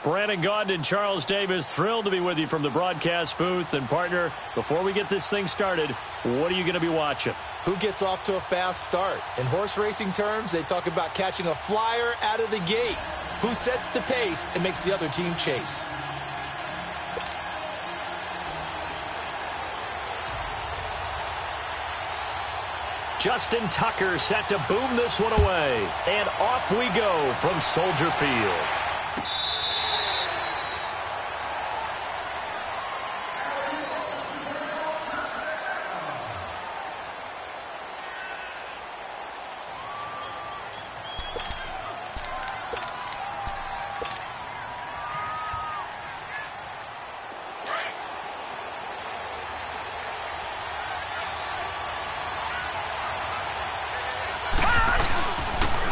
Brandon Gaudin and Charles Davis, thrilled to be with you from the broadcast booth. And, partner, before we get this thing started, what are you going to be watching? Who gets off to a fast start? In horse racing terms, they talk about catching a flyer out of the gate. Who sets the pace and makes the other team chase? Justin Tucker set to boom this one away. And off we go from Soldier Field.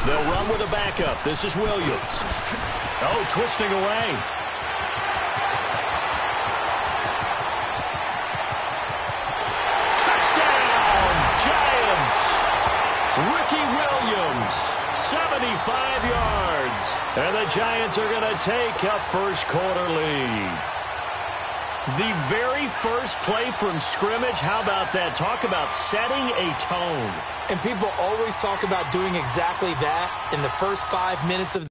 They'll run with a backup. This is Williams. Oh, twisting away. Touchdown, Giants. Ricky Williams, 75 yards. And the Giants are going to take a first quarter lead. The very first play from scrimmage, how about that? Talk about setting a tone. And people always talk about doing exactly that in the first 5 minutes of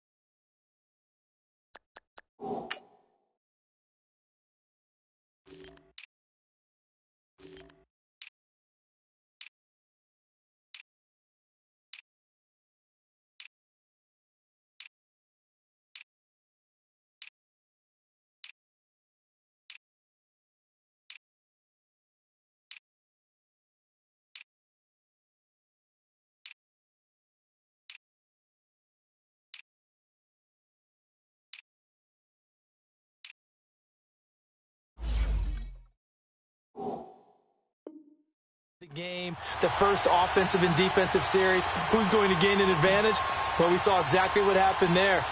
the game, the first offensive and defensive series. Who's going to gain an advantage? Well, we saw exactly what happened there.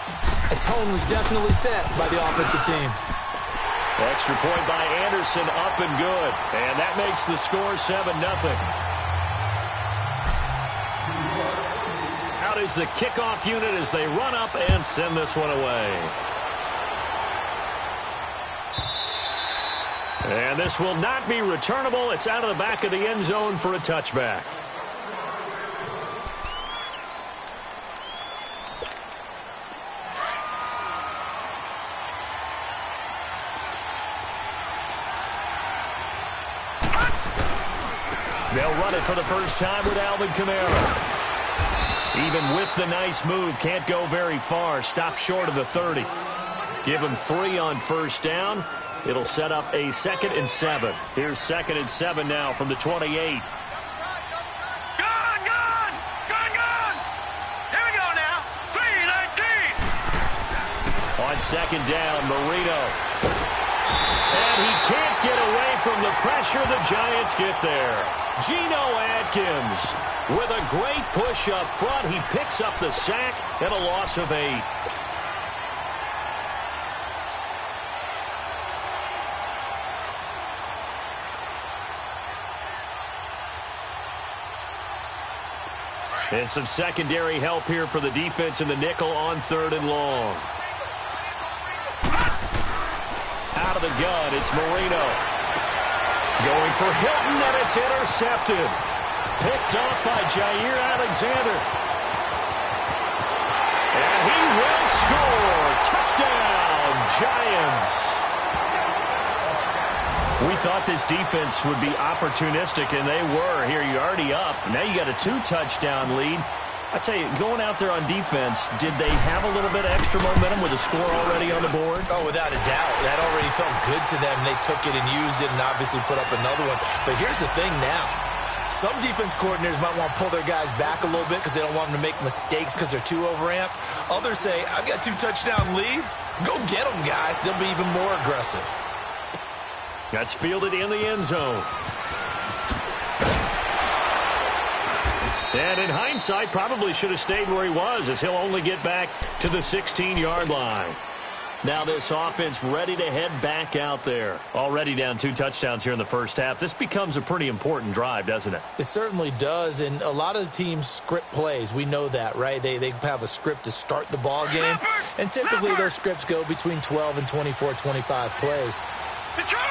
A tone was definitely set by the offensive team. Extra point by Anderson, up and good. And that makes the score 7-0. Out is the kickoff unit as they run up and send this one away. And this will not be returnable. It's out of the back of the end zone for a touchback. They'll run it for the first time with Alvin Kamara. Even with the nice move, can't go very far. Stop short of the 30. Give him 3 on first down. It'll set up a 2nd and 7. Here's 2nd and 7 now from the 28. Gone! Here we go now. 3-19. On 2nd down, Marino. And he can't get away from the pressure. The Giants get there. Geno Atkins with a great push up front. He picks up the sack and a loss of 8. And some secondary help here for the defense in the nickel on 3rd and long. Out of the gun, it's Marino. Going for Hilton, and it's intercepted. Picked up by Jair Alexander. And he will score. Touchdown, Giants. We thought this defense would be opportunistic, and they were. Here, you're already up. Now you got a 2-touchdown lead. I tell you, going out there on defense, did they have a little bit of extra momentum with a score already on the board? Oh, without a doubt. That already felt good to them. They took it and used it and obviously put up another one. But here's the thing now. Some defense coordinators might want to pull their guys back a little bit because they don't want them to make mistakes because they're too overamped. Others say, I've got 2-touchdown lead. Go get them, guys. They'll be even more aggressive. That's fielded in the end zone. And in hindsight, probably should have stayed where he was, as he'll only get back to the 16-yard line. Now this offense ready to head back out there. Already down 2 touchdowns here in the first half. This becomes a pretty important drive, doesn't it? It certainly does, and a lot of the teams script plays. We know that, right? They have a script to start the ball game, and typically those scripts go between 12 and 24, 25 plays.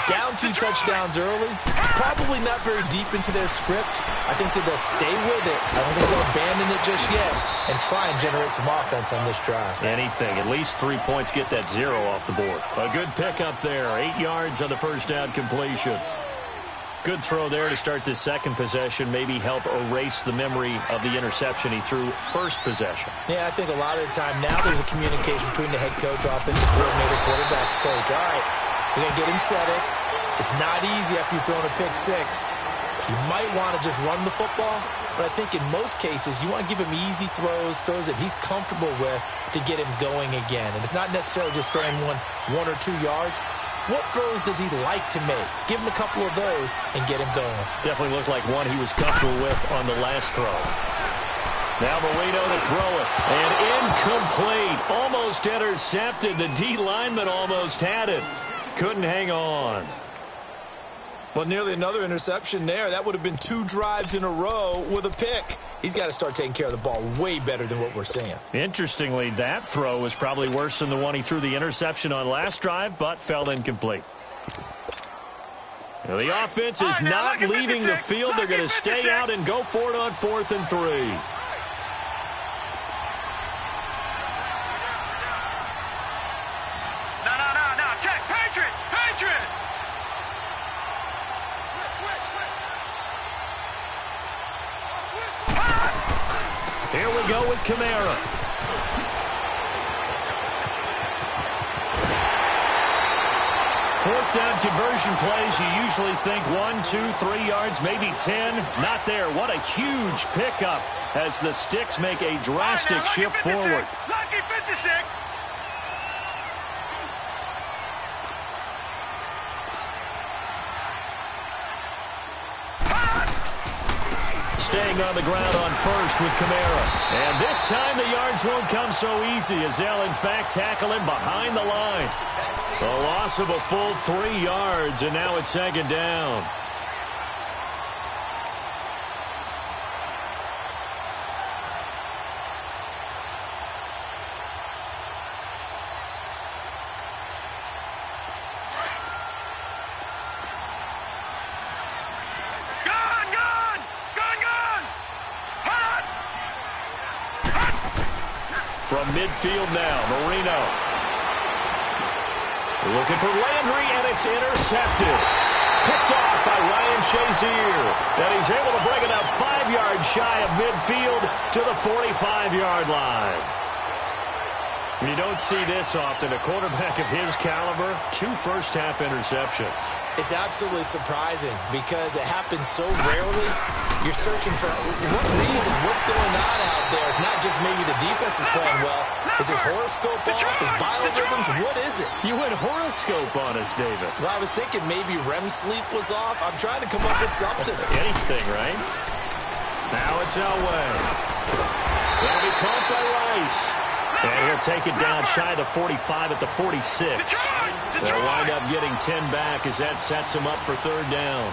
Down 2 touchdowns early, probably not very deep into their script. I think that they'll stay with it. I don't think they'll abandon it just yet and try and generate some offense on this drive. Anything. At least 3 points, get that 0 off the board. A good pickup there. 8 yards on the first down completion. Good throw there to start this second possession. Maybe help erase the memory of the interception he threw first possession. Yeah, I think a lot of the time now there's a communication between the head coach, offensive coordinator, quarterback's coach. All right, we're going to get him settled. It's not easy after you've thrown a pick 6. You might want to just run the football, but I think in most cases you want to give him easy throws that he's comfortable with to get him going again. And it's not necessarily just throwing one or 2 yards. What throws does he like to make? Give him a couple of those and get him going. Definitely looked like one he was comfortable with on the last throw. Now Marino to throw it. And incomplete. Almost intercepted. The D lineman almost had it. Couldn't hang on. Well, nearly another interception there. That would have been 2 drives in a row with a pick. He's got to start taking care of the ball way better than what we're seeing. Interestingly, that throw was probably worse than the one he threw the interception on last drive, but fell incomplete. Now, the offense is not leaving the field. They're going to stay out and go for it on 4th and 3. Here we go with Kamara. Fourth down conversion plays, you usually think 1, 2, 3 yards, maybe 10. Not there. What a huge pickup as the Sticks make a drastic shift forward. Lucky 56. Staying on the ground on first with Kamara. And this time the yards won't come so easy as they'll, in fact, tackle him behind the line. A loss of a full 3 yards, and now it's 2nd down. From midfield now, Marino. Looking for Landry, and it's intercepted. Picked off by Ryan Shazier. And he's able to bring it up 5 yards shy of midfield to the 45-yard line. You don't see this often. A quarterback of his caliber, 2 first-half interceptions. It's absolutely surprising because it happens so rarely. You're searching for what reason, what's going on out there. It's not just maybe the defense is playing well. Is his horoscope off? His biorhythms? What is it? You went horoscope on us, David. Well, I was thinking maybe REM sleep was off. I'm trying to come up with something. Anything, right? Now it's Elway. That'll be caught by Rice. And he'll take it down shy of the 45 at the 46. They'll wind up getting 10 back as that sets him up for 3rd down.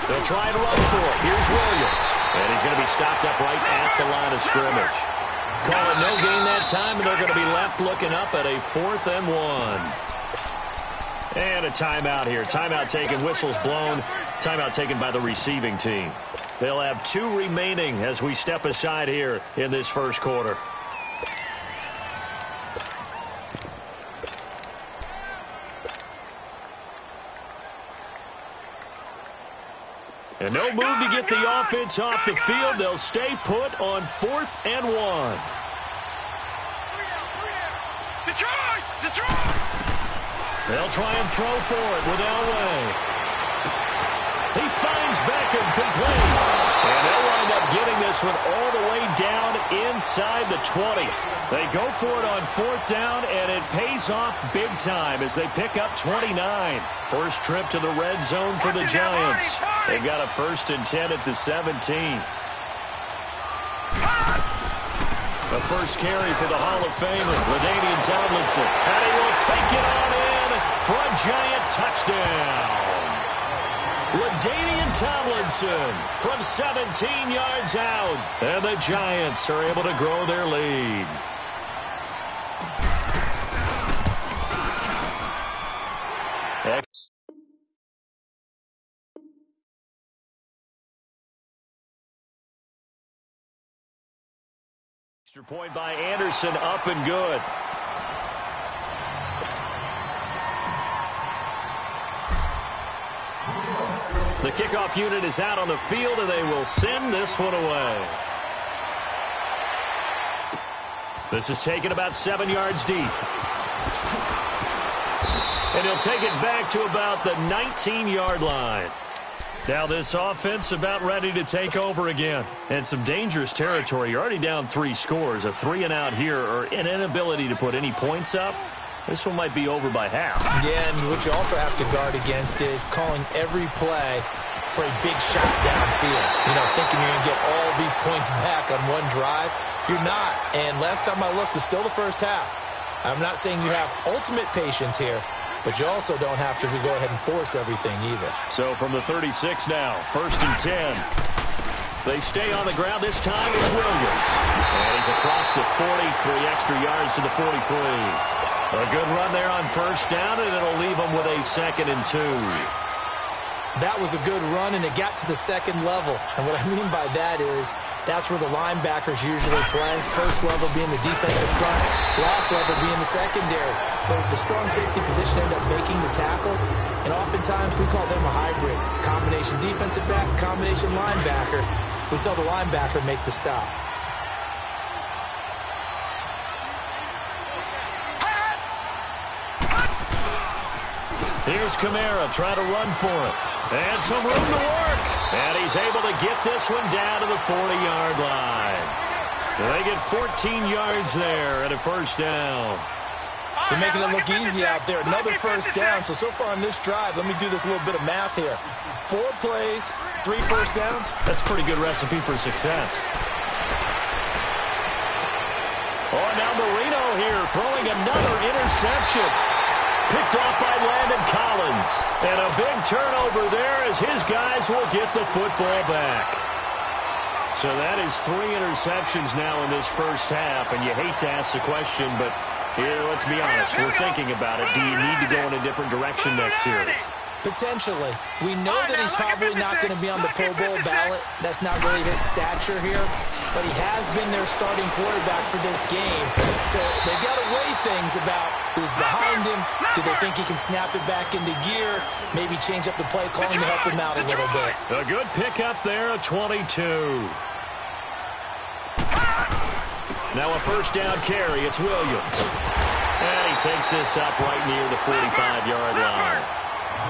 They'll try and run for it. Here's Williams. And he's going to be stopped up right at the line of scrimmage. Call it no gain that time, and they're going to be left looking up at a 4th and 1. And a timeout here. Timeout taken, whistles blown. Timeout taken by the receiving team. They'll have 2 remaining as we step aside here in this first quarter. And no move to get the offense off the field. They'll stay put on 4th and 1. Detroit! They'll try and throw for it with Elway. He finds Beckham complete. And they'll wind up getting this one all the way down inside the 20. They go for it on 4th down, and it pays off big time as they pick up 29. First trip to the red zone for the Giants. They've got a 1st and 10 at the 17. A The first carry for the Hall of Famer, LaDainian Tomlinson. And he will take it on in for a giant touchdown. LaDainian Tomlinson from 17 yards out. And the Giants are able to grow their lead. Extra point by Anderson, up and good. The kickoff unit is out on the field, and they will send this one away. This is taken about 7 yards deep. And he'll take it back to about the 19-yard line. Now this offense about ready to take over again. And some dangerous territory. You're already down 3 scores. A 3-and-out here, or an inability to put any points up. This one might be over by half. Yeah, and what you also have to guard against is calling every play for a big shot downfield. You know, thinking you're going to get all these points back on one drive. You're not. And last time I looked, it's still the first half. I'm not saying you have ultimate patience here, but you also don't have to go ahead and force everything either. So from the 36 now, 1st and 10. They stay on the ground. This time it's Williams. And he's across the 40, 3 extra yards to the 43. A good run there on 1st down, and it'll leave them with a 2nd and 2. That was a good run, and it got to the 2nd level. And what I mean by that is that's where the linebackers usually play. First level being the defensive front, last level being the secondary. But the strong safety position end up making the tackle, and oftentimes we call them a hybrid. Combination defensive back, combination linebacker. We saw the linebacker make the stop. Here's Kamara trying to run for it. And some room to work. And he's able to get this one down to the 40-yard line. They get 14 yards there at a 1st down. They're making it look easy out there. Another 1st down. So far on this drive, let me do this little bit of math here. 4 plays, 3 1st downs. That's a pretty good recipe for success. Oh, now Marino here throwing another interception. Picked off by Landon Collins. And a big turnover there as his guys will get the football back. So that is 3 interceptions now in this 1st half. And you hate to ask the question, but here, let's be honest. We're thinking about it. Do you need to go in a different direction next series? Potentially. We know that he's probably not going to be on the Pro Bowl ballot. That's not really his stature here. But he has been their starting quarterback for this game. So they've got to weigh things about who's behind him. Do they think he can snap it back into gear? Maybe change up the play calling to help him out a little bit. A good pickup there at 22. Now a 1st down carry. It's Williams. And he takes this up right near the 45-yard line.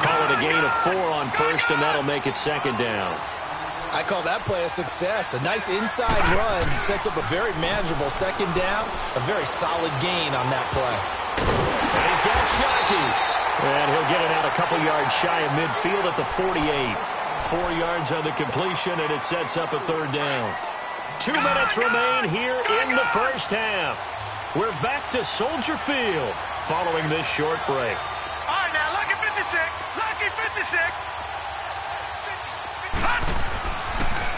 Call it a gain of 4 on 1st, and that'll make it 2nd down. I call that play a success. A nice inside run sets up a very manageable 2nd down. A very solid gain on that play. And he's got Shockey. And he'll get it out a couple yards shy of midfield at the 48. 4 yards on the completion, and it sets up a 3rd down. 2 minutes remain here in the 1st half. We're back to Soldier Field following this short break. All right, now, lucky 56. Lucky 56.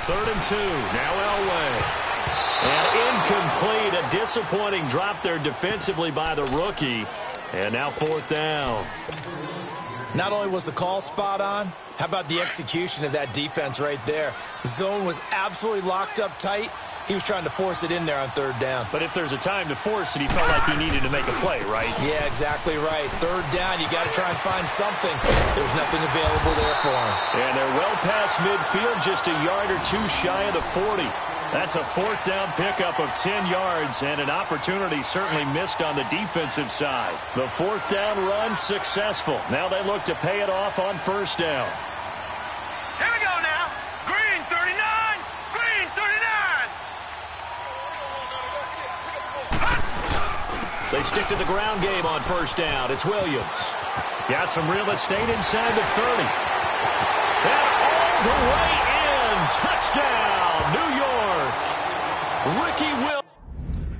3rd and 2. Now Elway. And incomplete. A disappointing drop there defensively by the rookie. And now 4th down. Not only was the call spot on, how about the execution of that defense right there? Zone was absolutely locked up tight. He was trying to force it in there on 3rd down. But if there's a time to force it, he felt like he needed to make a play, right? Yeah, exactly right. 3rd down, you got to try and find something. There's nothing available there for him. And they're well past midfield, just a yard or 2 shy of the 40. That's a 4th down pickup of 10 yards, and an opportunity certainly missed on the defensive side. The 4th down run successful. Now they look to pay it off on 1st down. Here we go now. Green 39. Green 39. They stick to the ground game on 1st down. It's Williams. Got some real estate inside the 30. And all the way in. Touchdown, New York. Ricky Williams.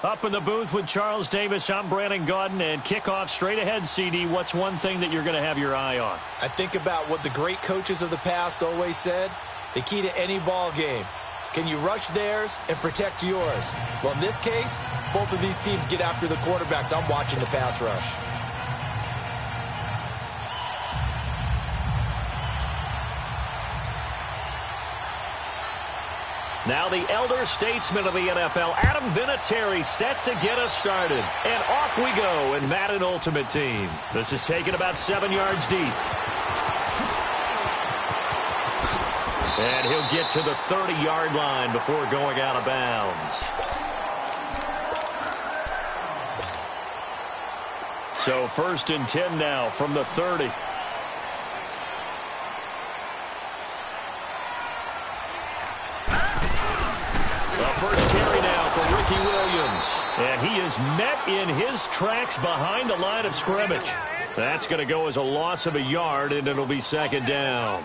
Up in the booth with Charles Davis, I'm Brandon Gaudin, and kickoff straight ahead, CD. What's one thing that you're going to have your eye on? I think about what the great coaches of the past always said. The key to any ball game. Can you rush theirs and protect yours? Well, in this case, both of these teams get after the quarterbacks. I'm watching the pass rush. Now the elder statesman of the NFL, Adam Vinatieri, set to get us started. And off we go in Madden Ultimate Team. This is taken about 7 yards deep. And he'll get to the 30-yard line before going out of bounds. So 1st and 10 now from the 30. First carry now for Ricky Williams. And he is met in his tracks behind the line of scrimmage. That's going to go as a loss of a yard, and it'll be 2nd down.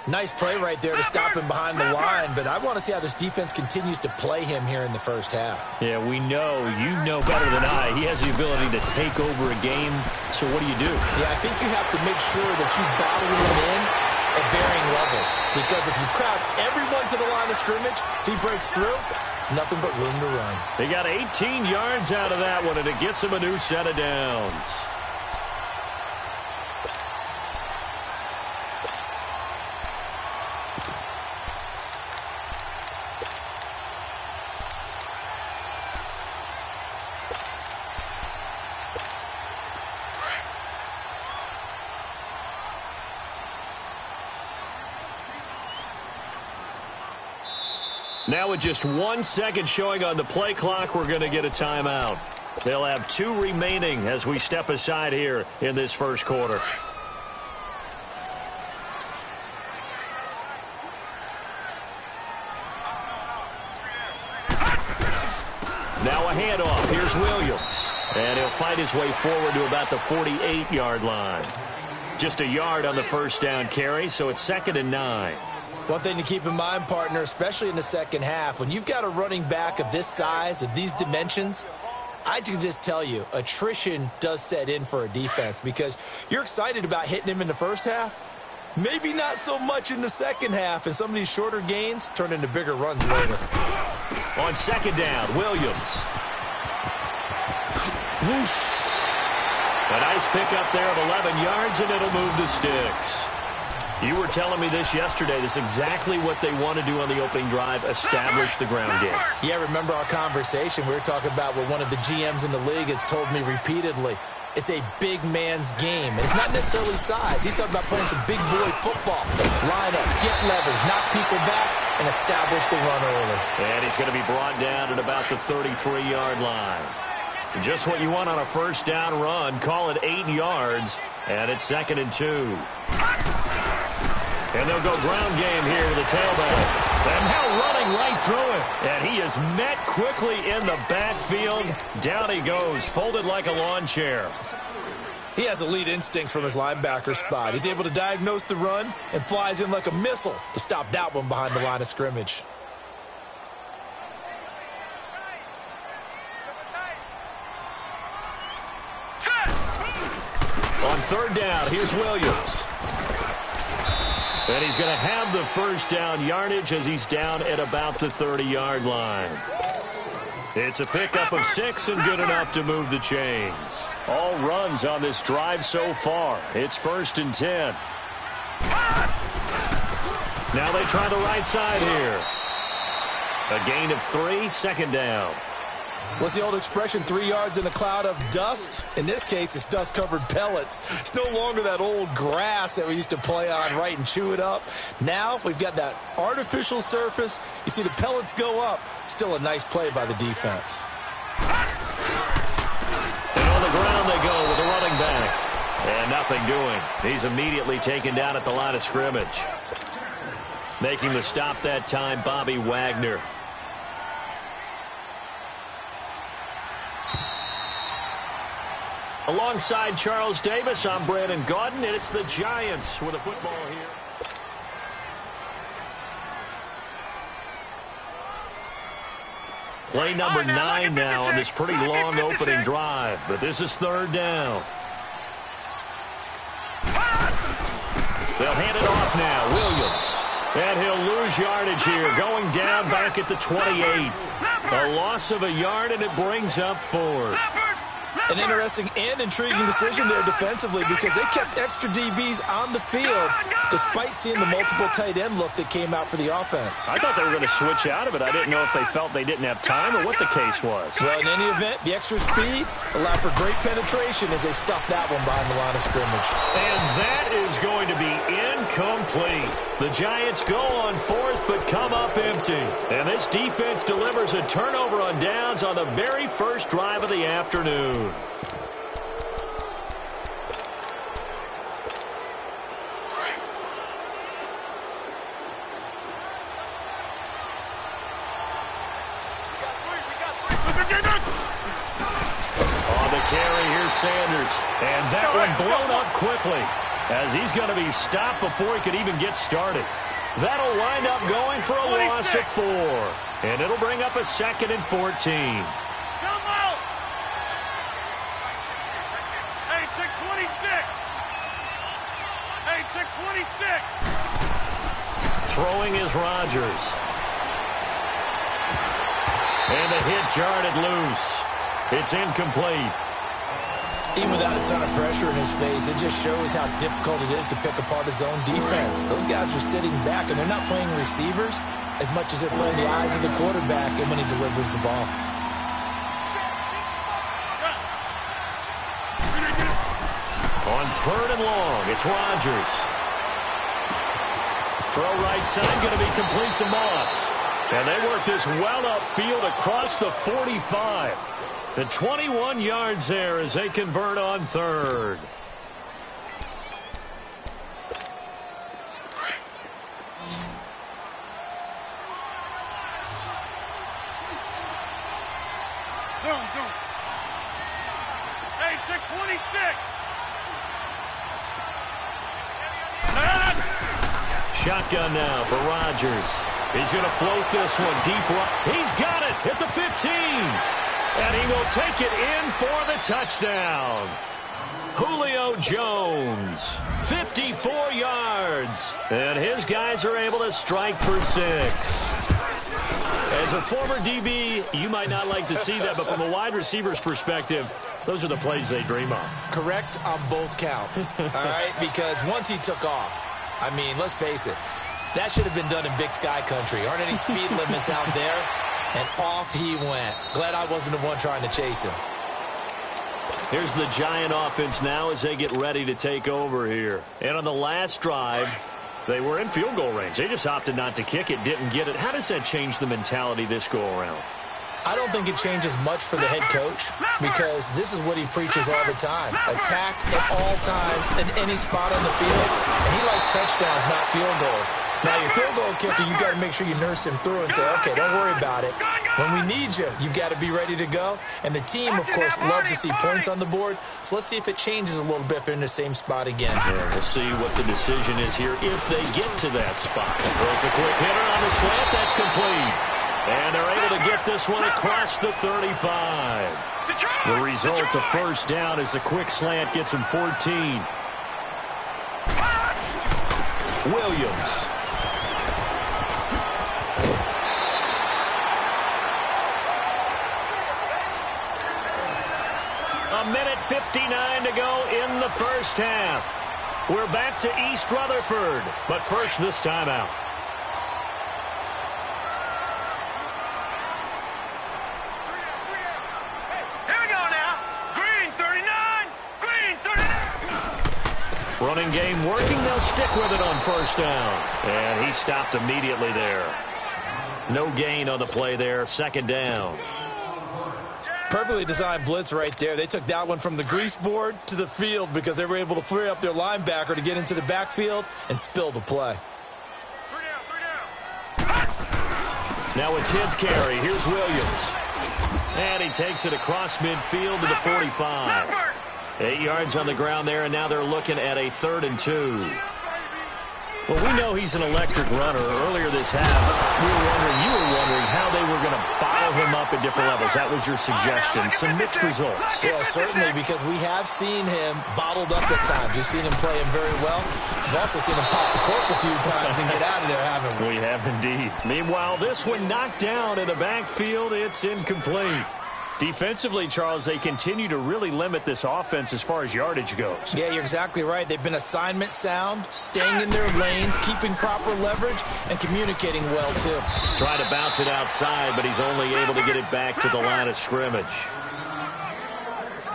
Nice play right there to stop him behind the line, but I want to see how this defense continues to play him here in the first half. Yeah, we know. You know better than I. He has the ability to take over a game, so what do you do? Yeah, I think you have to make sure that you bottle him in at varying levels, because if you crowd everyone to the line of scrimmage, if he breaks through, it's nothing but room to run. They got 18 yards out of that one, and it gets him a new set of downs. Now with just 1 second showing on the play clock, we're going to get a timeout. They'll have 2 remaining as we step aside here in this first quarter. Now a handoff. Here's Williams. And he'll fight his way forward to about the 48-yard line. Just a yard on the first down carry, so it's 2nd and 9. One thing to keep in mind, partner, especially in the second half, when you've got a running back of this size, of these dimensions, I can just tell you, attrition does set in for a defense because you're excited about hitting him in the first half. Maybe not so much in the second half, and some of these shorter gains turn into bigger runs later. On 2nd down, Williams. Whoosh. A nice pickup there of 11 yards, and it'll move the sticks. You were telling me this yesterday. This is exactly what they want to do on the opening drive, establish the ground game. Yeah, remember our conversation? We were talking about what one of the GMs in the league has told me repeatedly. It's a big man's game. It's not necessarily size. He's talking about playing some big boy football. Line up, get leverage, knock people back, and establish the run early. And he's going to be brought down at about the 33-yard line. Just what you want on a first down run. Call it 8 yards, and it's 2nd and 2. And they'll go ground game here with the tailback. And now running right through it. And he is met quickly in the backfield. Down he goes, folded like a lawn chair. He has elite instincts from his linebacker spot. He's able to diagnose the run and flies in like a missile to stop that one behind the line of scrimmage. On 3rd down, here's Williams. And he's going to have the first down yardage as he's down at about the 30-yard line. It's a pickup of 6 and good enough to move the chains. All runs on this drive so far. It's 1st and 10. Now they try the right side here. A gain of 3, 2nd down. What's the old expression, 3 yards in a cloud of dust? In this case, it's dust-covered pellets. It's no longer that old grass that we used to play on, right, and chew it up. Now we've got that artificial surface. You see the pellets go up. Still a nice play by the defense. And on the ground they go with the running back. And nothing doing. He's immediately taken down at the line of scrimmage. Making the stop that time, Bobby Wagner. Alongside Charles Davis, I'm Brandon Gaudin, and it's the Giants with a football here. Play number 9 now on this pretty long opening drive, but this is 3rd down. They'll hand it off now. Williams. And he'll lose yardage here, going down back at the 28. A loss of a yard, and it brings up 4th. An interesting and intriguing decision there defensively because they kept extra DBs on the field despite seeing the multiple tight end look that came out for the offense. I thought they were going to switch out of it. I didn't know if they felt they didn't have time or what the case was. Well, in any event, the extra speed allowed for great penetration as they stuffed that one behind the line of scrimmage. And that is going to be incomplete. The Giants go on 4th but come up empty. And this defense delivers a turnover on downs on the very first drive of the afternoon. On the carry, here's Sanders. And that one blown up quickly as he's going to be stopped before he could even get started. That'll wind up going for a loss of 4. And it'll bring up a 2nd and 14. Come out! Hey, check 26. Hey, check 26. Throwing is Rodgers. And the hit jarred it loose. It's incomplete. Even without a ton of pressure in his face, it just shows how difficult it is to pick apart his own defense. Those guys are sitting back, and they're not playing receivers as much as they're playing the eyes of the quarterback and when he delivers the ball. On 3rd and long, it's Rodgers. Throw right side, going to be complete to Moss. And they work this well upfield across the 45. The 21 yards there as they convert on 3rd. Zoom. Hey, check 26. Shotgun now for Rodgers. He's going to float this one deep right. He's got it at the 15. And he will take it in for the touchdown. Julio Jones, 54 yards. And his guys are able to strike for 6. As a former DB, you might not like to see that, but from a wide receiver's perspective, those are the plays they dream of. Correct on both counts, all right? Because once he took off, I mean, let's face it, that should have been done in Big Sky country. Aren't any speed limits out there? And off he went. Glad I wasn't the one trying to chase him. Here's the Giant offense now as they get ready to take over here. And on the last drive, they were in field goal range. They just opted not to kick it, didn't get it. How does that change the mentality this go around? I don't think it changes much for the head coach because this is what he preaches all the time. Attack at all times in any spot on the field. And he likes touchdowns, not field goals. Now, your field goal kicker, you've got to make sure you nurse him through and say, okay, don't worry about it. When we need you, you've got to be ready to go. And the team, of course, loves to see points on the board. So let's see if it changes a little bit if they're in the same spot again. Yeah, we'll see what the decision is here if they get to that spot. Throws a quick hitter on the slant. That's complete. And they're able to get this one across the 35. The result, a first down as the quick slant gets him 14. Williams. A minute 59 to go in the first half. We're back to East Rutherford, but first this timeout. Here we go now. Green 39. Green 39. Running game working. They'll stick with it on first down. And he stopped immediately there. No gain on the play there. Second down. Perfectly designed blitz right there. They took that one from the grease board to the field because they were able to free up their linebacker to get into the backfield and spill the play. Now a 10th carry. Here's Williams. And he takes it across midfield to the 45. 8 yards on the ground there, and now they're looking at a 3rd and 2. Well, we know he's an electric runner. Earlier this half, you were wondering how they were going to bottle him up at different levels. That was your suggestion. Some mixed results. Yeah, certainly, because we have seen him bottled up at times. We've seen him play him very well. We've also seen him pop the cork a few times and get out of there, haven't we? We have indeed. Meanwhile, this one knocked down in the backfield. It's incomplete. Defensively, Charles, they continue to really limit this offense as far as yardage goes. Yeah, you're exactly right. They've been assignment sound, staying in their lanes, keeping proper leverage, and communicating well, too. Trying to bounce it outside, but he's only able to get it back to the line of scrimmage.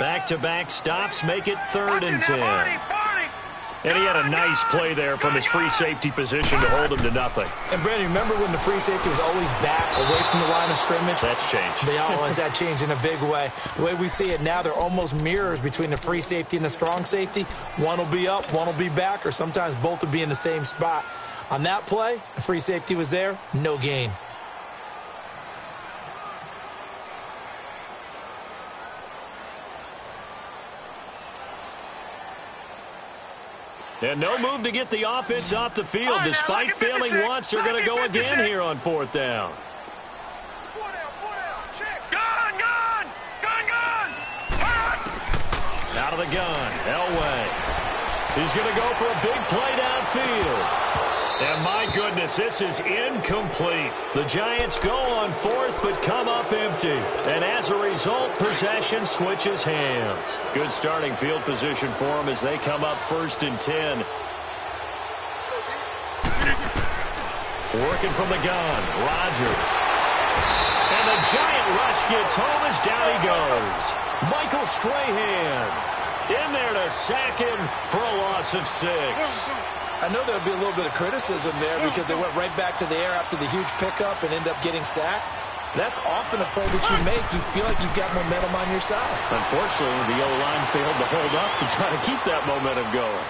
Back-to-back stops make it 3rd and 10. And he had a nice play there from his free safety position to hold him to nothing. And, Brandon, remember when the free safety was always back away from the line of scrimmage? That's changed. They always that changed in a big way. The way we see it now, they're almost mirrors between the free safety and the strong safety. One will be up, one will be back, or sometimes both will be in the same spot. On that play, the free safety was there, no gain. And no move to get the offense off the field. Despite failing once, they're going to go again here on 4th down. Out of the gun, Elway. He's going to go for a big play downfield. And my goodness, this is incomplete. The Giants go on 4th but come up empty. And as a result, possession switches hands. Good starting field position for them as they come up 1st and 10. Working from the gun, Rodgers. And the Giant rush gets home as down he goes. Michael Strahan in there to sack him for a loss of 6. I know there would be a little bit of criticism there because they went right back to the air after the huge pickup and end up getting sacked. That's often a play that you make. You feel like you've got momentum on your side. Unfortunately, the O-line failed to hold up to try to keep that momentum going.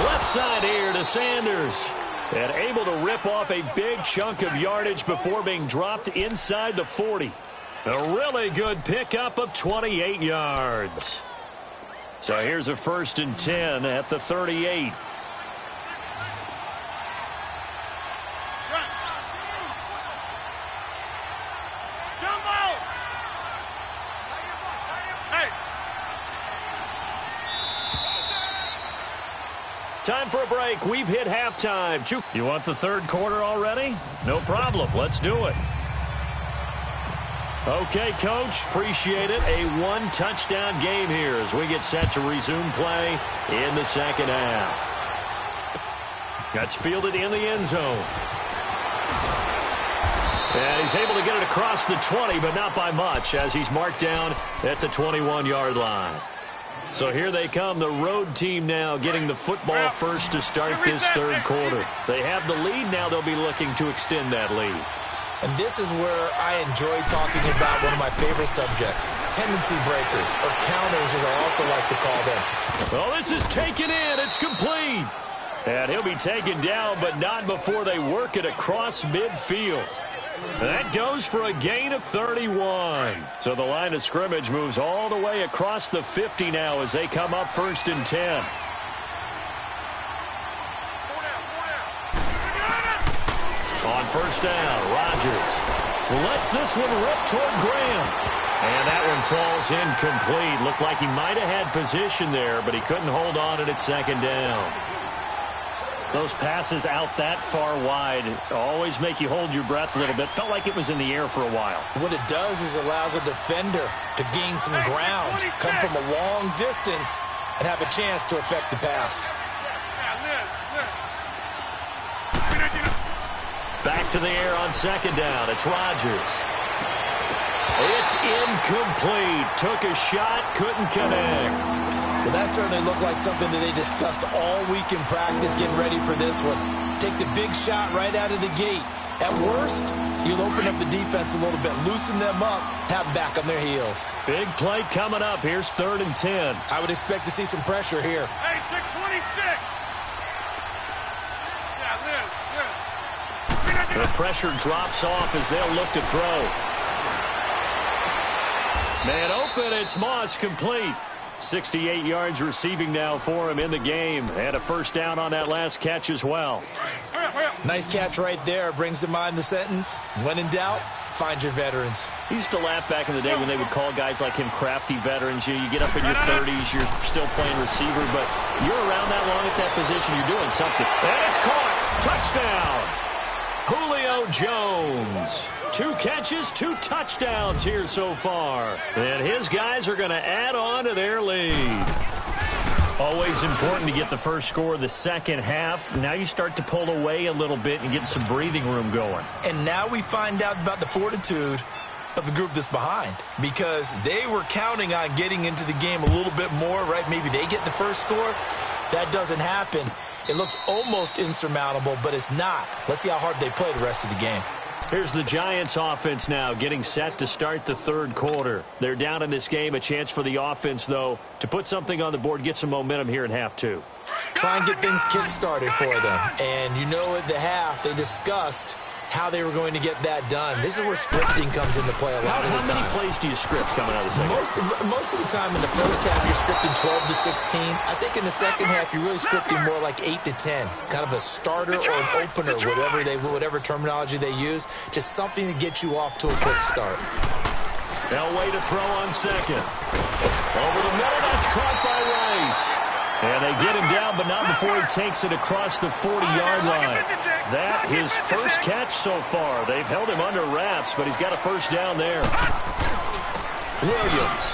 Left side here to Sanders. And able to rip off a big chunk of yardage before being dropped inside the 40. A really good pickup of 28 yards. So here's a 1st and 10 at the 38. Time for a break. We've hit halftime. You want the 3rd quarter already? No problem. Let's do it. Okay, Coach. Appreciate it. A 1-touchdown game here as we get set to resume play in the 2nd half. That's fielded in the end zone. And he's able to get it across the 20, but not by much as he's marked down at the 21-yard line. So here they come, the road team now getting the football first to start this 3rd quarter. They have the lead. Now they'll be looking to extend that lead. And this is where I enjoy talking about one of my favorite subjects, tendency breakers, or counters as I also like to call them. Well, this is taken in. It's complete. And he'll be taken down, but not before they work it across midfield. That goes for a gain of 31. So the line of scrimmage moves all the way across the 50 now as they come up 1st and 10. On 1st down, Rodgers lets this one rip toward Graham. And that one falls incomplete. Looked like he might have had position there, but he couldn't hold on it at 2nd down. Those passes out that far wide always make you hold your breath a little bit. Felt like it was in the air for a while. What it does is allows a defender to gain some ground, come from a long distance, and have a chance to affect the pass. Back to the air on 2nd down. It's Rodgers. It's incomplete. Took a shot, couldn't connect. Well, that certainly looked like something that they discussed all week in practice getting ready for this one. Take the big shot right out of the gate. At worst, you'll open up the defense a little bit, loosen them up, have them back on their heels. Big play coming up. Here's 3rd and 10. I would expect to see some pressure here. Hey, 626. Yeah, The pressure drops off as they'll look to throw. Man open, it's Moss, complete. 68 yards receiving now for him in the game. And a 1st down on that last catch as well. Nice catch right there. Brings to mind the sentence, when in doubt, find your veterans. He used to laugh back in the day when they would call guys like him crafty veterans. You get up in your 30s, you're still playing receiver, but you're around that long at that position, you're doing something. And it's caught. Touchdown. Julio Jones. 2 catches, 2 touchdowns here so far. And his guys are going to add on to their lead. Always important to get the first score of the second half. Now you start to pull away a little bit and get some breathing room going. And now we find out about the fortitude of the group that's behind, because they were counting on getting into the game a little bit more, right? Maybe they get the first score. That doesn't happen. It looks almost insurmountable, but it's not. Let's see how hard they play the rest of the game. Here's the Giants offense now getting set to start the third quarter. They're down in this game. A chance for the offense, though, to put something on the board, get some momentum here in half 2. Try and get things kick-started for them. And you know at the half, they discussed how they were going to get that done. This is where scripting comes into play a lot of the time. How many plays do you script coming out of the second? Most of the time in the first half, you're scripting 12 to 16. I think in the second half, you're really scripting more like 8 to 10. Kind of a starter or an opener, whatever terminology they use. Just something to get you off to a quick start. Elway to throw on second. Over the middle, that's caught by Rice. And they get him down, but not before he takes it across the 40-yard line. That his first catch so far. They've held him under wraps, but he's got a first down there. Williams.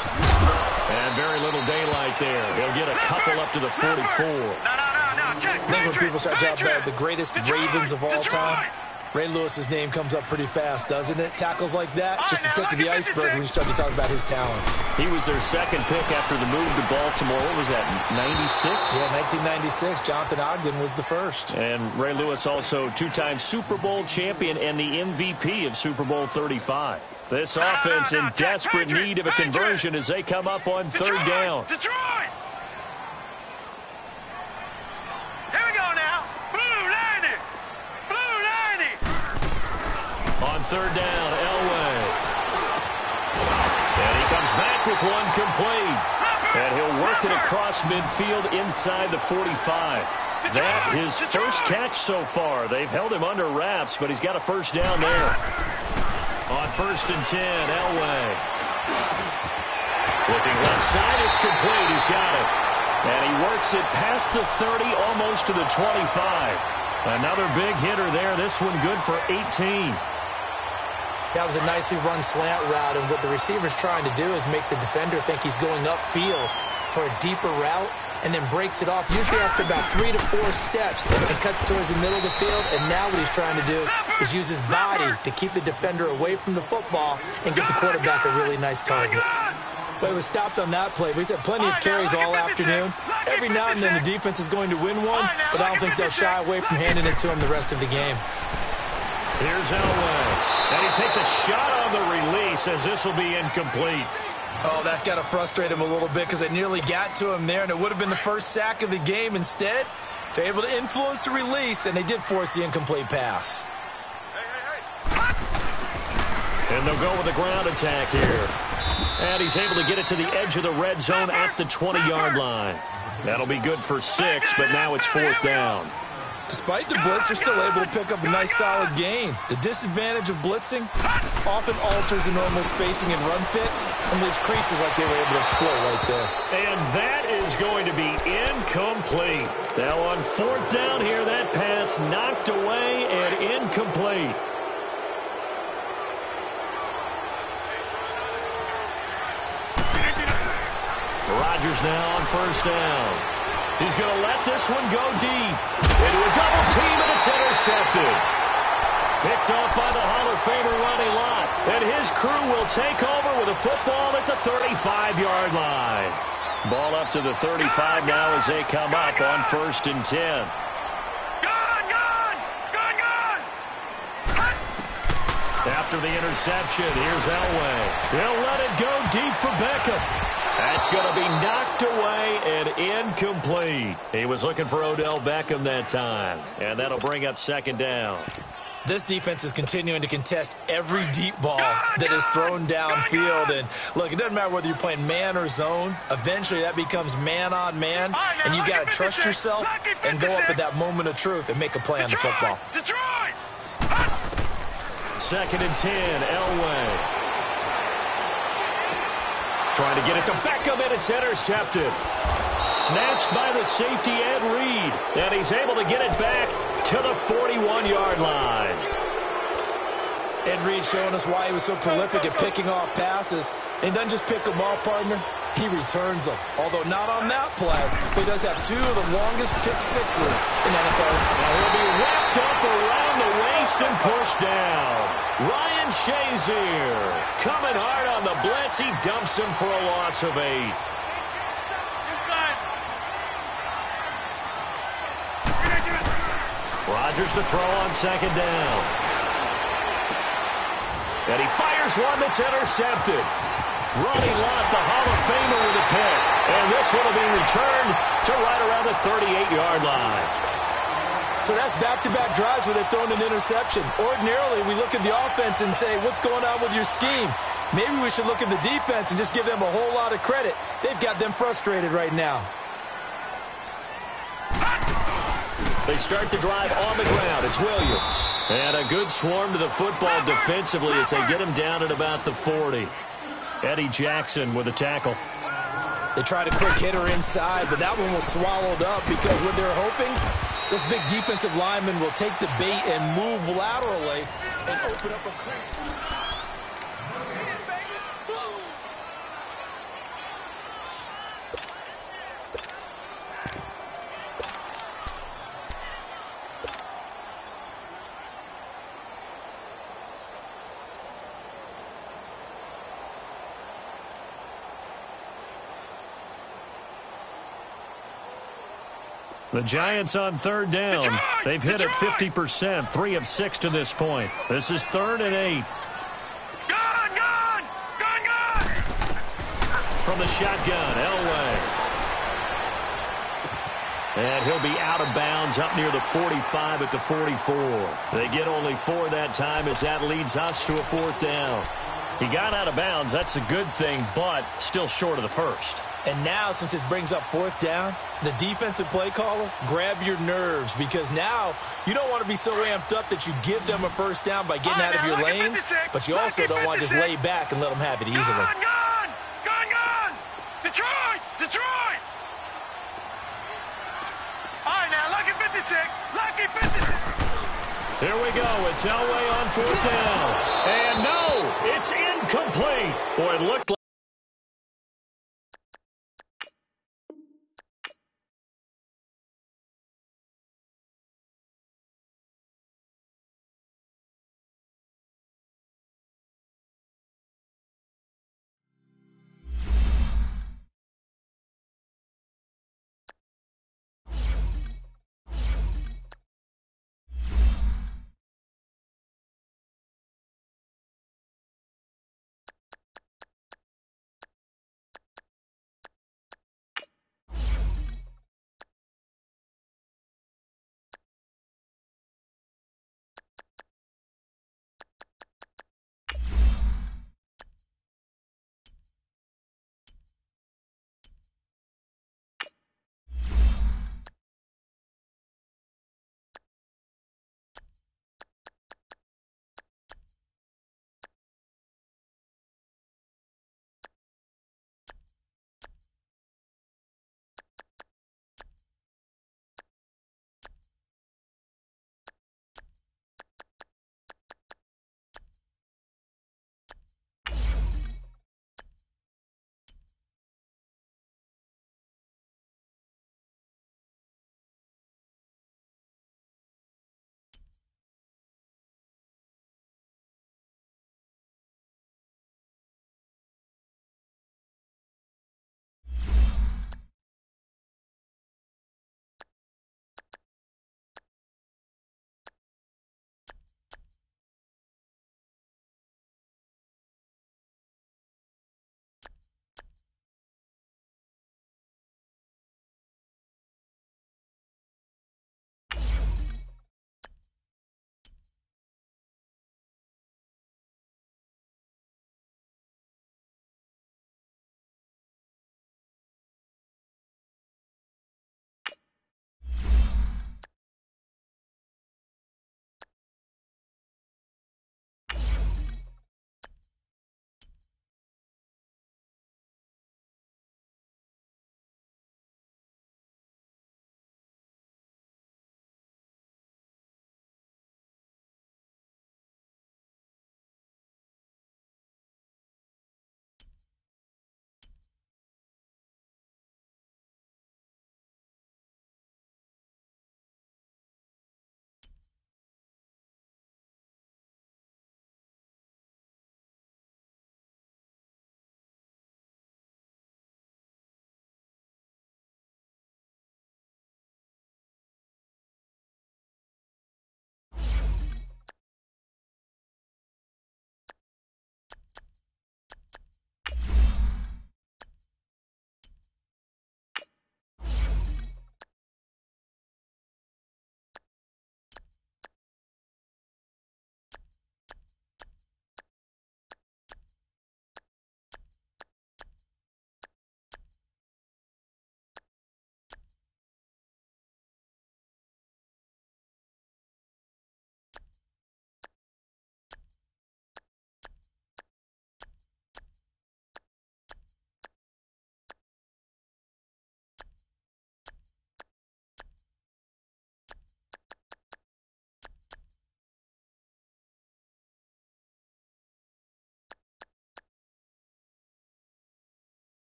And very little daylight there. He'll get a couple up to the 44. I think when people start talking about the greatest Ravens of all time, Ray Lewis's name comes up pretty fast, doesn't it? Tackles like that, just the tip of the iceberg when you start to talk about his talents. He was their second pick after the move to Baltimore. What was that, 96? Yeah, 1996. Jonathan Ogden was the first. And Ray Lewis also 2-time Super Bowl champion and the MVP of Super Bowl 35. This offense in desperate need of a conversion as they come up on third down. Detroit! Here we go now. Blue 90. Blue 90. On third down, Elway. And he comes back with one complete. And he'll work it across midfield inside the 45. That his first catch so far. They've held him under wraps, but he's got a first down there. On first and 10, Elway. Looking left side, it's complete. He's got it. And he works it past the 30, almost to the 25. Another big hitter there. This one good for 18. That was a nicely run slant route, and what the receiver's trying to do is make the defender think he's going upfield for a deeper route, and then breaks it off, usually after about 3 to 4 steps, and cuts towards the middle of the field. And now what he's trying to do is use his body to keep the defender away from the football and get the quarterback a really nice target. But he was stopped on that play, but he's had plenty of carries all afternoon. Every now and then the defense is going to win one, but I don't think they'll shy away from handing it to him the rest of the game. Here's Elway. And he takes a shot on the release as this will be incomplete. Oh, that's got to frustrate him a little bit because they nearly got to him there, and it would have been the first sack of the game. Instead, they're able to influence the release, and they did force the incomplete pass. And they'll go with the ground attack here. And he's able to get it to the edge of the red zone at the 20-yard line. That'll be good for 6, but now it's fourth down. Despite the blitz, they're still able to pick up a nice solid gain. The disadvantage of blitzing often alters the normal spacing and run fits and leaves creases like they were able to exploit right there. And that is going to be incomplete. Now on fourth down here, that pass knocked away and incomplete. Rodgers now on first down. He's going to let this one go deep. Into a double team, and it's intercepted. Picked off by the Hall of Famer Ronnie Lott. And his crew will take over with a football at the 35-yard line. Ball up to the 35 now as they come up on first and 10. After the interception, here's Elway. He'll let it go deep for Beckham. That's going to be knocked away and incomplete. He was looking for Odell Beckham that time, and that'll bring up second down. This defense is continuing to contest every deep ball that is thrown downfield. And, look, it doesn't matter whether you're playing man or zone. Eventually, that becomes man on man, and you got to trust yourself and go up at that moment of truth and make a play on the football. 2nd and 10, Elway. Trying to get it to Beckham, and it's intercepted. Snatched by the safety, Ed Reed. And he's able to get it back to the 41-yard line. Ed Reed showing us why he was so prolific at picking off passes. And he doesn't just pick them off, partner. He returns them. Although not on that play, he does have 2 of the longest pick sixes in NFL. Now he'll be wrapped up around the waist and pushed down. Ryan Shazier coming hard on the blitz. He dumps him for a loss of 8. Rodgers to throw on 2nd down. And he fires one that's intercepted. Ronnie Lott, the Hall of Famer, with a pick. And this one will be returned to right around the 38-yard line. So that's back-to-back drives where they've thrown an interception. Ordinarily, we look at the offense and say, what's going on with your scheme? Maybe we should look at the defense and just give them a whole lot of credit. They've got them frustrated right now. They start the drive on the ground. It's Williams. And a good swarm to the football defensively as they get him down at about the 40. Eddie Jackson with a tackle. They tried a quick hitter inside, but that one was swallowed up because what they're hoping, those big defensive linemen will take the bait and move laterally and open up a crease. The Giants on 3rd down. They've hit it 50%, 3 of 6 to this point. This is 3rd and 8. Gone! From the shotgun, Elway. And he'll be out of bounds up near the 45 at the 44. They get only 4 that time as that leads us to a 4th down. He got out of bounds. That's a good thing, but still short of the first. And now, since this brings up 4th down, the defensive play caller, grab your nerves because now you don't want to be so amped up that you give them a first down by getting out of your lanes, but you also don't want to just lay back and let them have it easily. Gone! Detroit! All right, now, lucky 56. Here we go. It's Elway on 4th down. And no, it's incomplete. Boy, it looked like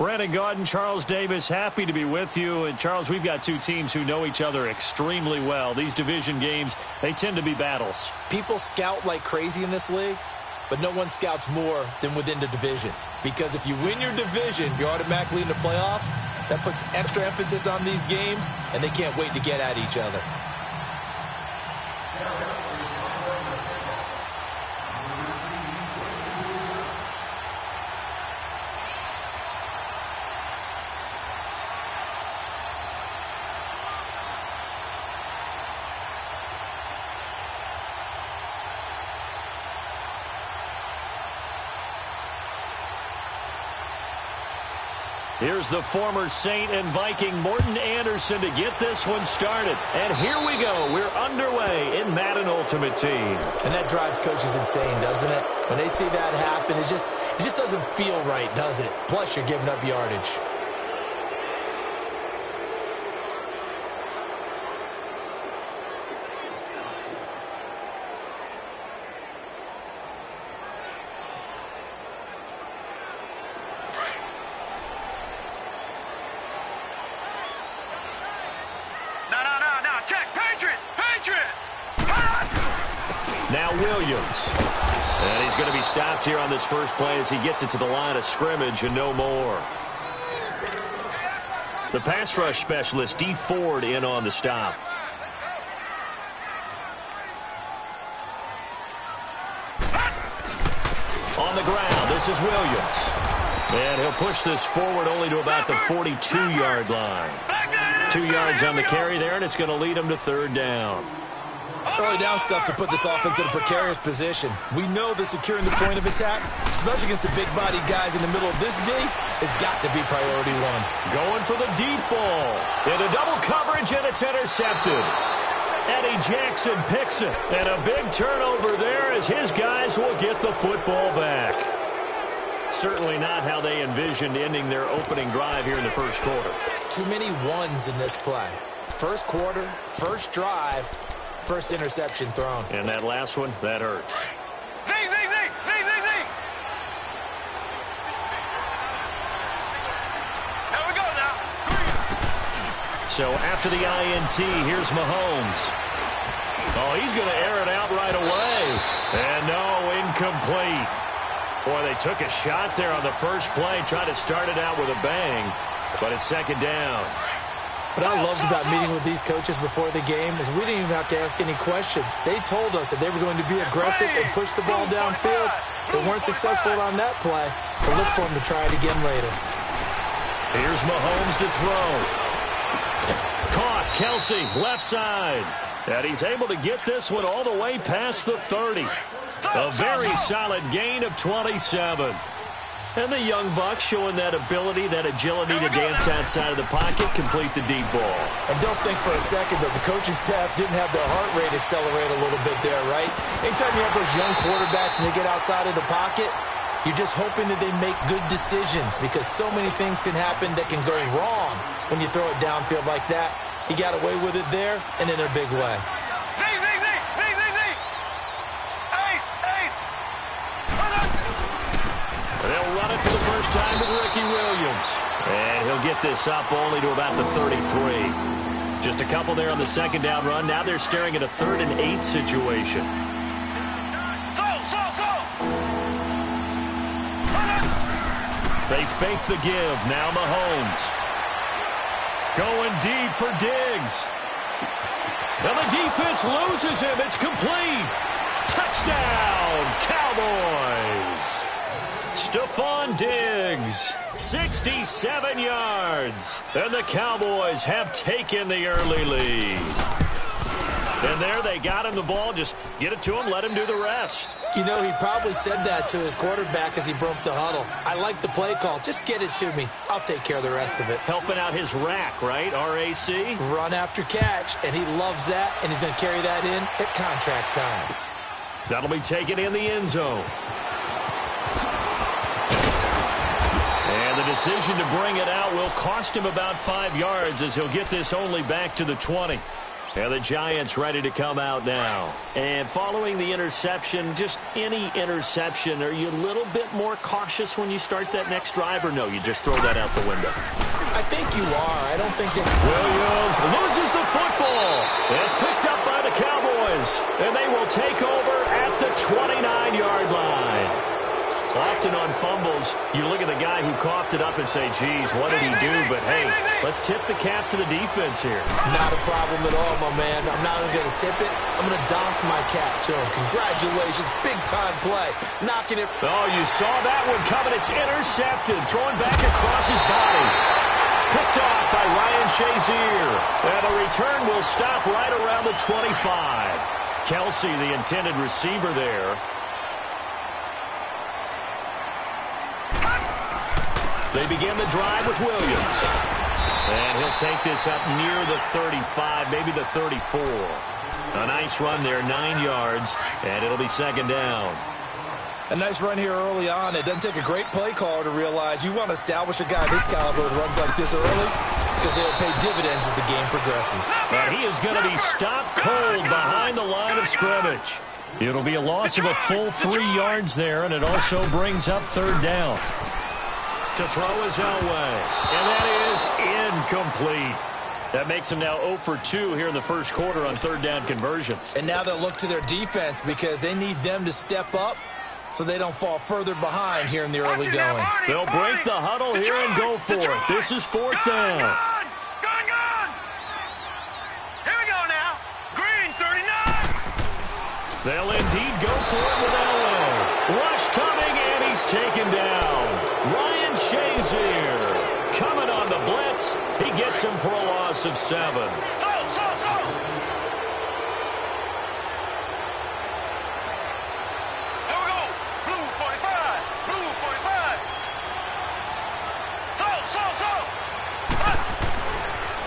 Brandon Gaudin, Charles Davis, happy to be with you. And, Charles, we've got two teams who know each other extremely well. These division games, they tend to be battles. People scout like crazy in this league, but no one scouts more than within the division. Because if you win your division, you're automatically in the playoffs. That puts extra emphasis on these games, and they can't wait to get at each other. Here's the former Saint and Viking Morten Andersen to get this one started. And here we go. We're underway in Madden Ultimate Team. And that drives coaches insane, doesn't it? When they see that happen, it just doesn't feel right, does it? Plus, you're giving up yardage. Now Williams. And he's going to be stopped here on this first play as he gets it to the line of scrimmage and no more. The pass rush specialist, D. Ford, in on the stop. On the ground, this is Williams. And he'll push this forward only to about the 42-yard line. 2 yards on the carry there, and it's going to lead him to third down. Early down stuff's to put this offense in a precarious position. We know that securing the point of attack, especially against the big-bodied guys in the middle of this D, has got to be priority one. Going for the deep ball. Into double coverage, and it's intercepted. Eddie Jackson picks it. And a big turnover there as his guys will get the football back. Certainly not how they envisioned ending their opening drive here in the first quarter. Too many ones in this play. First quarter, first drive, first interception thrown. And that last one, that hurts. Zing, zing, zing, zing, zing, zing. Here we go now. So after the INT, here's Mahomes. Oh, he's going to air it out right away. And no, incomplete. Boy, they took a shot there on the first play, tried to start it out with a bang, but it's second down. What I loved about meeting with these coaches before the game is we didn't even have to ask any questions. They told us that they were going to be aggressive and push the ball downfield. They weren't successful on that play, but look for them to try it again later. Here's Mahomes to throw. Caught, Kelsey, left side. And he's able to get this one all the way past the 30. A very solid gain of 27. And the young buck showing that ability, that agility to dance outside of the pocket, complete the deep ball. And don't think for a second that the coaching staff didn't have their heart rate accelerate a little bit there, right? Anytime you have those young quarterbacks and they get outside of the pocket, you're just hoping that they make good decisions because so many things can happen that can go wrong when you throw it downfield like that. He got away with it there and in a big way. Zing, zing, zing, zing, zing, zing. Ace, ace. They'll run it for the first time with Ricky Williams. And he'll get this up only to about the 33. Just a couple there on the second down run. Now they're staring at a 3rd and 8 situation. They fake the give. Now Mahomes. Going deep for Diggs. And the defense loses him. It's complete. Touchdown, Cowboys. Stephon Diggs, 67 yards. And the Cowboys have taken the early lead. And there they got him the ball. Just get it to him, let him do the rest. You know, he probably said that to his quarterback as he broke the huddle. I like the play call. Just get it to me. I'll take care of the rest of it. Helping out his rack, right? RAC? Run after catch, and he loves that, and he's going to carry that in at contract time. That'll be taken in the end zone. And the decision to bring it out will cost him about 5 yards as he'll get this only back to the 20. And the Giants ready to come out now. And following the interception, just any interception, are you a little bit more cautious when you start that next drive, or no, you just throw that out the window? I think you are. I don't think that... Williams loses the football. It's picked up by the Cowboys, and they will take over at the 29-yard line. Often on fumbles, you look at the guy who coughed it up and say, geez, what did he do? But, hey, let's tip the cap to the defense here. Not a problem at all, my man. I'm not even going to tip it. I'm going to doff my cap to him. Congratulations. Big-time play. Knocking it. Oh, you saw that one coming. It's intercepted. Throwing back across his body. Picked off by Ryan Shazier. And the return will stop right around the 25. Kelsey, the intended receiver there. They begin the drive with Williams. And he'll take this up near the 35, maybe the 34. A nice run there, 9 yards, and it'll be second down. A nice run here early on. It doesn't take a great play caller to realize you want to establish a guy of his caliber who runs like this early because they'll pay dividends as the game progresses. But he is going to be stopped cold behind the line of scrimmage. It'll be a loss of a full 3 yards there, and it also brings up third down. To throw is Elway, and that is incomplete. That makes him now 0 for 2 here in the first quarter on third down conversions. And now they'll look to their defense because they need them to step up so they don't fall further behind here in the early going. They'll break the huddle here and go for it. This is fourth down. Gone. Here we go now. Green 39. They'll indeed go for it with Elway. Rush coming, and he's taken down. Ryan Shazier coming on the blitz. He gets him for a loss of 7. So. Here we go. Blue 45. Blue 45. So.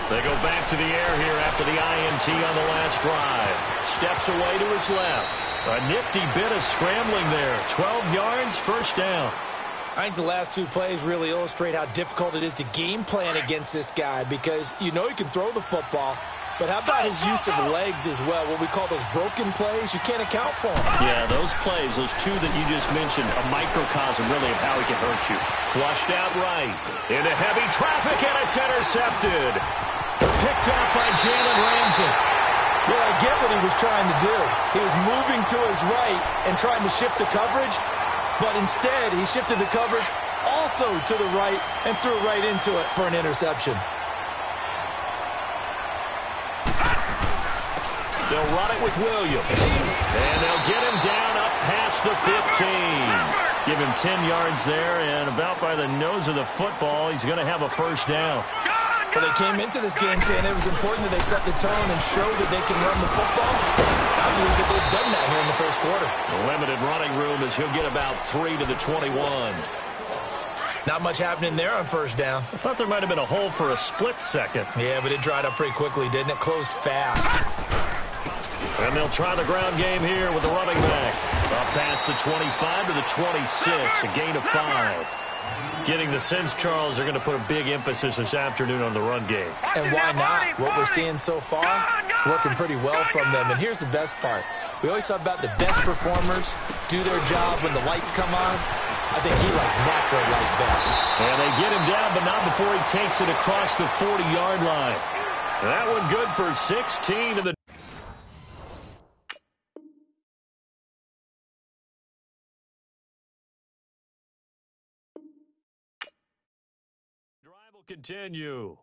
They go back to the air here after the INT on the last drive. Steps away to his left. A nifty bit of scrambling there. 12 yards, first down. I think the last 2 plays really illustrate how difficult it is to game plan against this guy because you know he can throw the football, but how about his use of legs as well? What we call those broken plays, you can't account for them. Yeah, those plays, those 2 that you just mentioned, a microcosm really of how he can hurt you. Flushed out right. Into heavy traffic, and it's intercepted. Picked off by Jalen Ramsey. Well, I get what he was trying to do. He was moving to his right and trying to shift the coverage, but instead he shifted the coverage also to the right and threw right into it for an interception. They'll run it with Williams. And they'll get him down up past the 15. Give him 10 yards there, and about by the nose of the football, he's going to have a first down. Well, they came into this game saying it was important that they set the tone and show that they can run the football. I believe that they've done that here in the first quarter. The limited running room as he'll get about 3 to the 21. Not much happening there on first down. I thought there might have been a hole for a split second. Yeah, but it dried up pretty quickly, didn't it? Closed fast. And they'll try the ground game here with the running back. Up past the 25 to the 26, a gain of 5. Getting the sense, Charles, they're going to put a big emphasis this afternoon on the run game. And why not? What we're seeing so far, it's working pretty well from them. And here's the best part. We always talk about the best performers do their job when the lights come on. I think he likes natural light best. And they get him down, but not before he takes it across the 40-yard line. That one good for 16 to the... Drive will continue.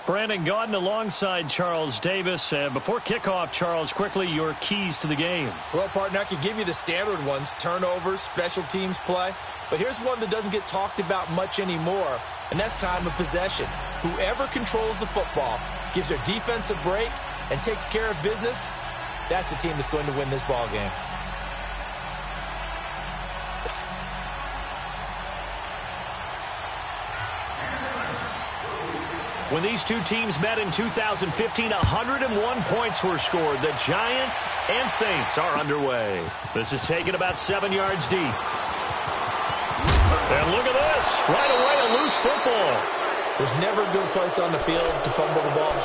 Brandon Gaudin alongside Charles Davis. Before kickoff, Charles, quickly your keys to the game. Well, partner, I could give you the standard ones, turnovers, special teams play. But here's one that doesn't get talked about much anymore, and that's time of possession. Whoever controls the football, gives their defense a break, and takes care of business, that's the team that's going to win this ball game. When these two teams met in 2015, 101 points were scored. The Giants and Saints are underway. This is taken about 7 yards deep. And look at this. Right away, a loose football. There's never a good place on the field to fumble the ball.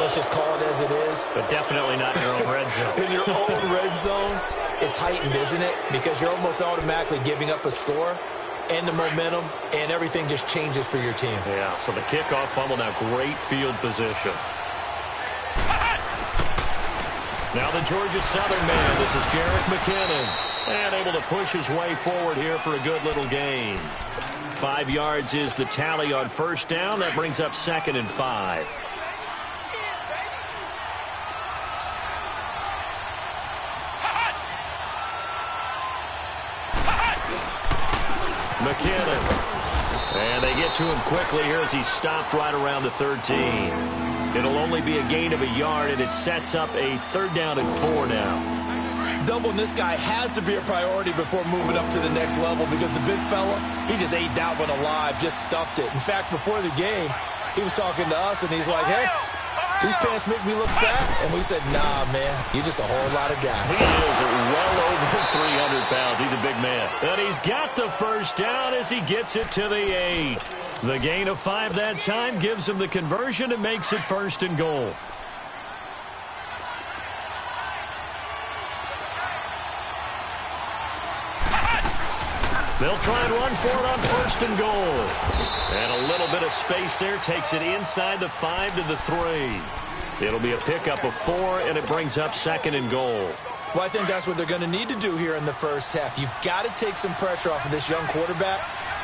Let's just call it as it is. But definitely not in your own red zone. In your own red zone, it's heightened, isn't it? Because you're almost automatically giving up a score and the momentum, and everything just changes for your team. Yeah, so the kickoff fumble, now great field position. Now the Georgia Southern man, this is Jerick McKinnon. And able to push his way forward here for a good little gain. 5 yards is the tally on first down. That brings up 2nd and 5. McKinnon. And they get to him quickly here as he stopped right around the 13. It'll only be a gain of a yard, and it sets up a 3rd down and 4 now. Doubling this guy has to be a priority before moving up to the next level because the big fella, he just ate that one alive, just stuffed it. In fact, before the game, he was talking to us, and he's like, hey, these pants make me look fat. And we said, nah, man, you're just a whole lot of guy. He is well over 300 pounds. He's a big man. And he's got the first down as he gets it to the 8. The gain of 5 that time gives him the conversion and makes it 1st and goal. They'll try and run for it on 1st and goal. And a little bit of space there takes it inside the 5 to the 3. It'll be a pickup of 4, and it brings up 2nd and goal. Well, I think that's what they're going to need to do here in the first half. You've got to take some pressure off of this young quarterback,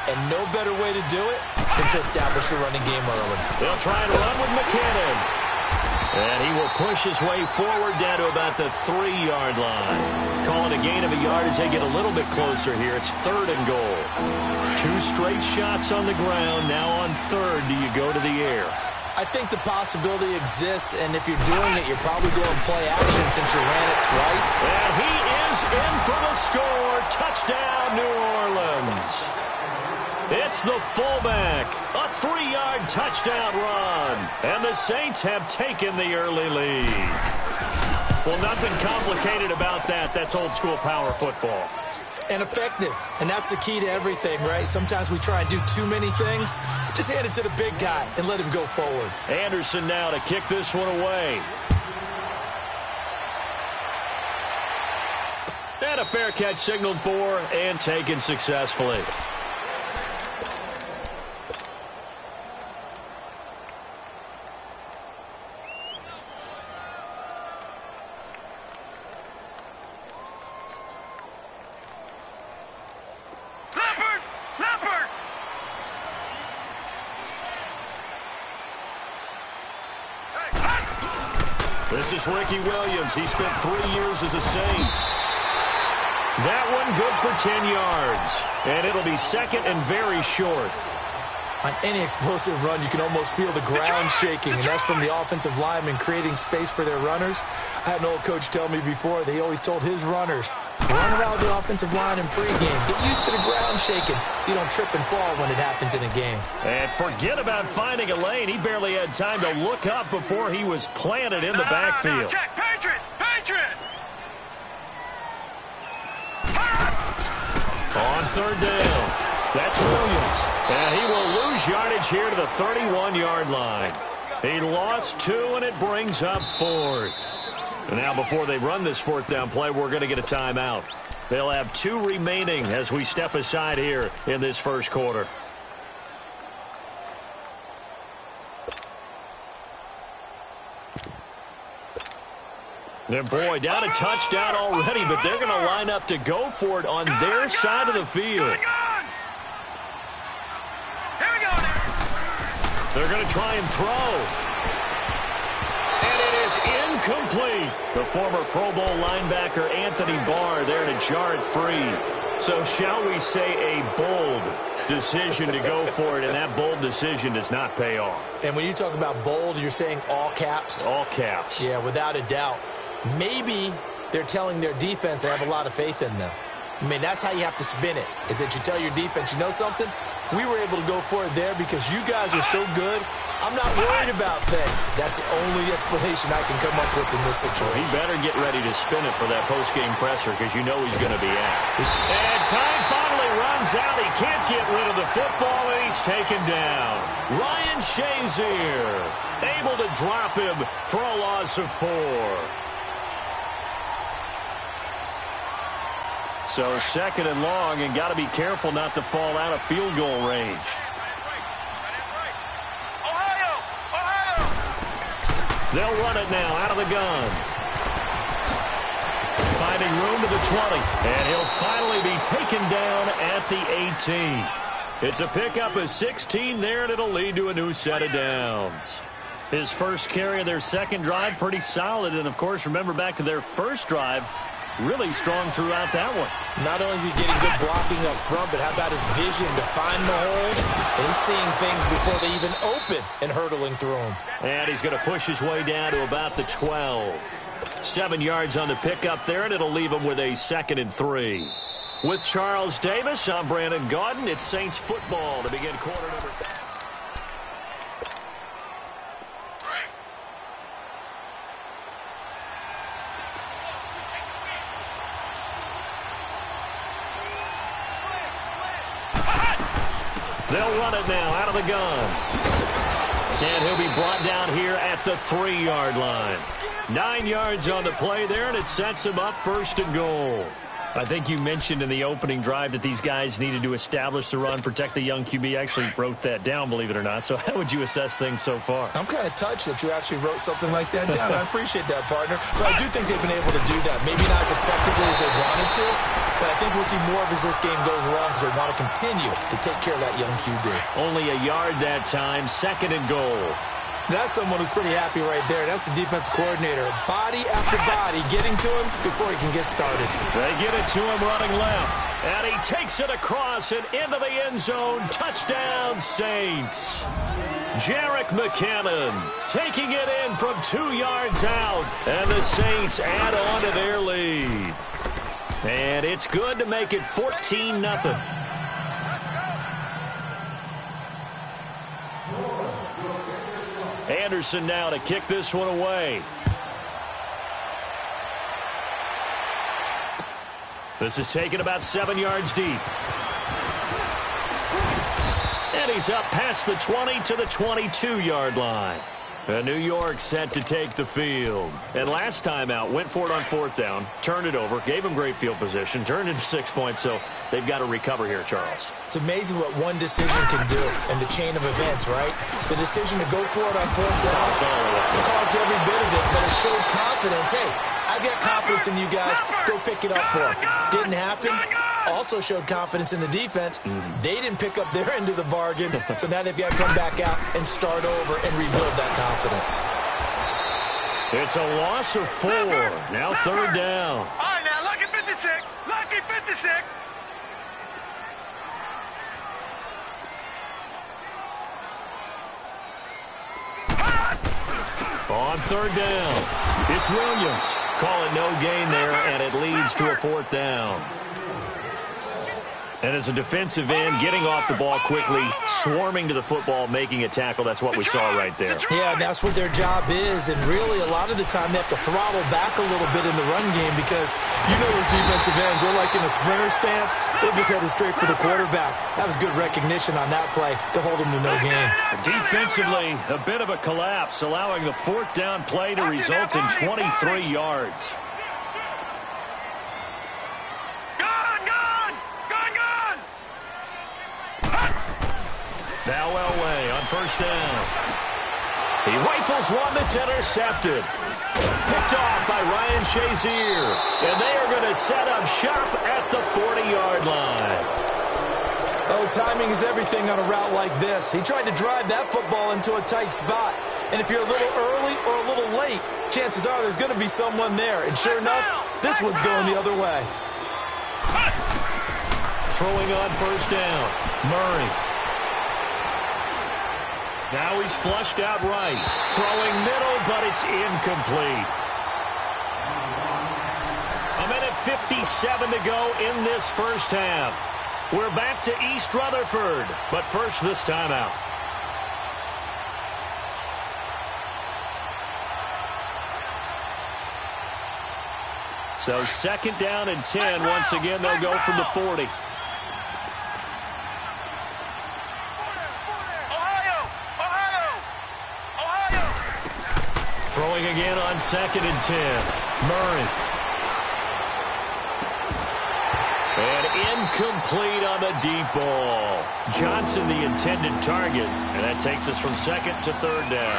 and no better way to do it than to establish the running game early. They'll try and run with McKinnon. And he will push his way forward down to about the 3-yard line. Call it a gain of a yard as they get a little bit closer here. It's 3rd and goal. 2 straight shots on the ground. Now on 3rd, do you go to the air? I think the possibility exists, and if you're doing it, you're probably going play action since you ran it twice. And he is in for the score. Touchdown, New Orleans. It's the fullback. A 3-yard touchdown run. And the Saints have taken the early lead. Well, nothing complicated about that. That's old-school power football. And effective. And that's the key to everything, right? Sometimes we try and do too many things. Just hand it to the big guy and let him go forward. Anderson now to kick this one away. And a fair catch signaled for and taken successfully. This is Ricky Williams. He spent 3 years as a Saint. That one good for 10 yards. And it'll be 2nd and very short. On any explosive run, you can almost feel the ground shaking, and that's from the offensive linemen creating space for their runners. I had an old coach tell me before, they always told his runners, run around the offensive line in pregame. Get used to the ground shaking so you don't trip and fall when it happens in a game. And forget about finding a lane. He barely had time to look up before he was planted in the backfield. Check, Patriot! Patriot! On 3rd down, that's Williams. And he will lose yardage here to the 31-yard line. He lost 2, and it brings up 4th. And now before they run this 4th down play, we're going to get a timeout. They'll have 2 remaining as we step aside here in this first quarter. And boy, down a touchdown already, but they're going to line up to go for it on their side of the field. They're going to try and throw. And it is incomplete. The former Pro Bowl linebacker Anthony Barr there to jar it free. So shall we say a bold decision to go for it, and that bold decision does not pay off. And when you talk about bold, you're saying all caps? All caps. Yeah, without a doubt. Maybe they're telling their defense they have a lot of faith in them. I mean, that's how you have to spin it, is that you tell your defense, you know something? We were able to go for it there because you guys are so good. I'm not worried about things. That's the only explanation I can come up with in this situation. He better get ready to spin it for that post-game presser because you know he's going to be out. And time finally runs out. He can't get rid of the football, and he's taken down. Ryan Shazier able to drop him for a loss of 4. So 2nd and long, and got to be careful not to fall out of field goal range. They'll run it now out of the gun. Finding room to the 20, and he'll finally be taken down at the 18. It's a pickup of 16 there, and it'll lead to a new set of downs. His first carry of their second drive, pretty solid. And, of course, remember back to their first drive, really strong throughout that one. Not only is he getting good blocking up front, but how about his vision to find the holes? And he's seeing things before they even open and hurtling through them. And he's going to push his way down to about the 12. 7 yards on the pickup there, and it'll leave him with a 2nd and 3. With Charles Davis, I'm Brandon Gaudin. It's Saints football to begin quarter number 3. They'll run it now out of the gun. And he'll be brought down here at the 3-yard line. 9 yards on the play there, and it sets him up 1st and goal. I think you mentioned in the opening drive that these guys needed to establish the run, protect the young QB. I actually wrote that down, believe it or not. So how would you assess things so far? I'm kind of touched that you actually wrote something like that down. I appreciate that, partner. But I do think they've been able to do that. Maybe not as effectively as they wanted to, but I think we'll see more of as this game goes along because they want to continue to take care of that young QB. Only a yard that time, 2nd and goal. That's someone who's pretty happy right there. That's the defensive coordinator. Body after body getting to him before he can get started. They get it to him running left. And he takes it across and into the end zone. Touchdown, Saints. Jerick McKinnon taking it in from 2 yards out. And the Saints add on to their lead. And it's good to make it 14-0. Anderson now to kick this one away. This is taken about 7 yards deep. And he's up past the 20 to the 22-yard line. New York set to take the field. And last time out, went for it on 4th down, turned it over, gave him great field position, turned into 6 points, so they've got to recover here, Charles. It's amazing what one decision can do in the chain of events, right? The decision to go for it on 4th down caused every bit of it, but it showed confidence. Hey, I've got confidence in you guys. Go pick it up for them. Didn't happen. Also showed confidence in the defense. They didn't pick up their end of the bargain, so now they've got to come back out and start over and rebuild that confidence. It's a loss of 4. Now 3rd down. All right, now, lucky 56. Lucky 56. On 3rd down, it's Williams. Call it no gain there, and it leads to a 4th down. And as a defensive end, getting off the ball quickly, swarming to the football, making a tackle, that's what we saw right there. Yeah, that's what their job is, and really a lot of the time they have to throttle back a little bit in the run game because you know those defensive ends, they're like in a sprinter stance, they're just headed straight for the quarterback. That was good recognition on that play to hold them to no gain. Defensively, a bit of a collapse, allowing the 4th down play to result in 23 yards. Now Elway on 1st down. He rifles one that's intercepted. Picked off by Ryan Shazier. And they are going to set up shop at the 40-yard line. Oh, timing is everything on a route like this. He tried to drive that football into a tight spot. And if you're a little early or a little late, chances are there's going to be someone there. And sure enough, this one's going the other way. Throwing on first down, Murray. Now he's flushed out right. Throwing middle, but it's incomplete. A minute 57 to go in this first half. We're back to East Rutherford, but first this timeout. So second down and 10. Once again, they'll go from the 40. Throwing again on second and 10. Murray. And incomplete on the deep ball. Johnson, the intended target. And that takes us from second to third down.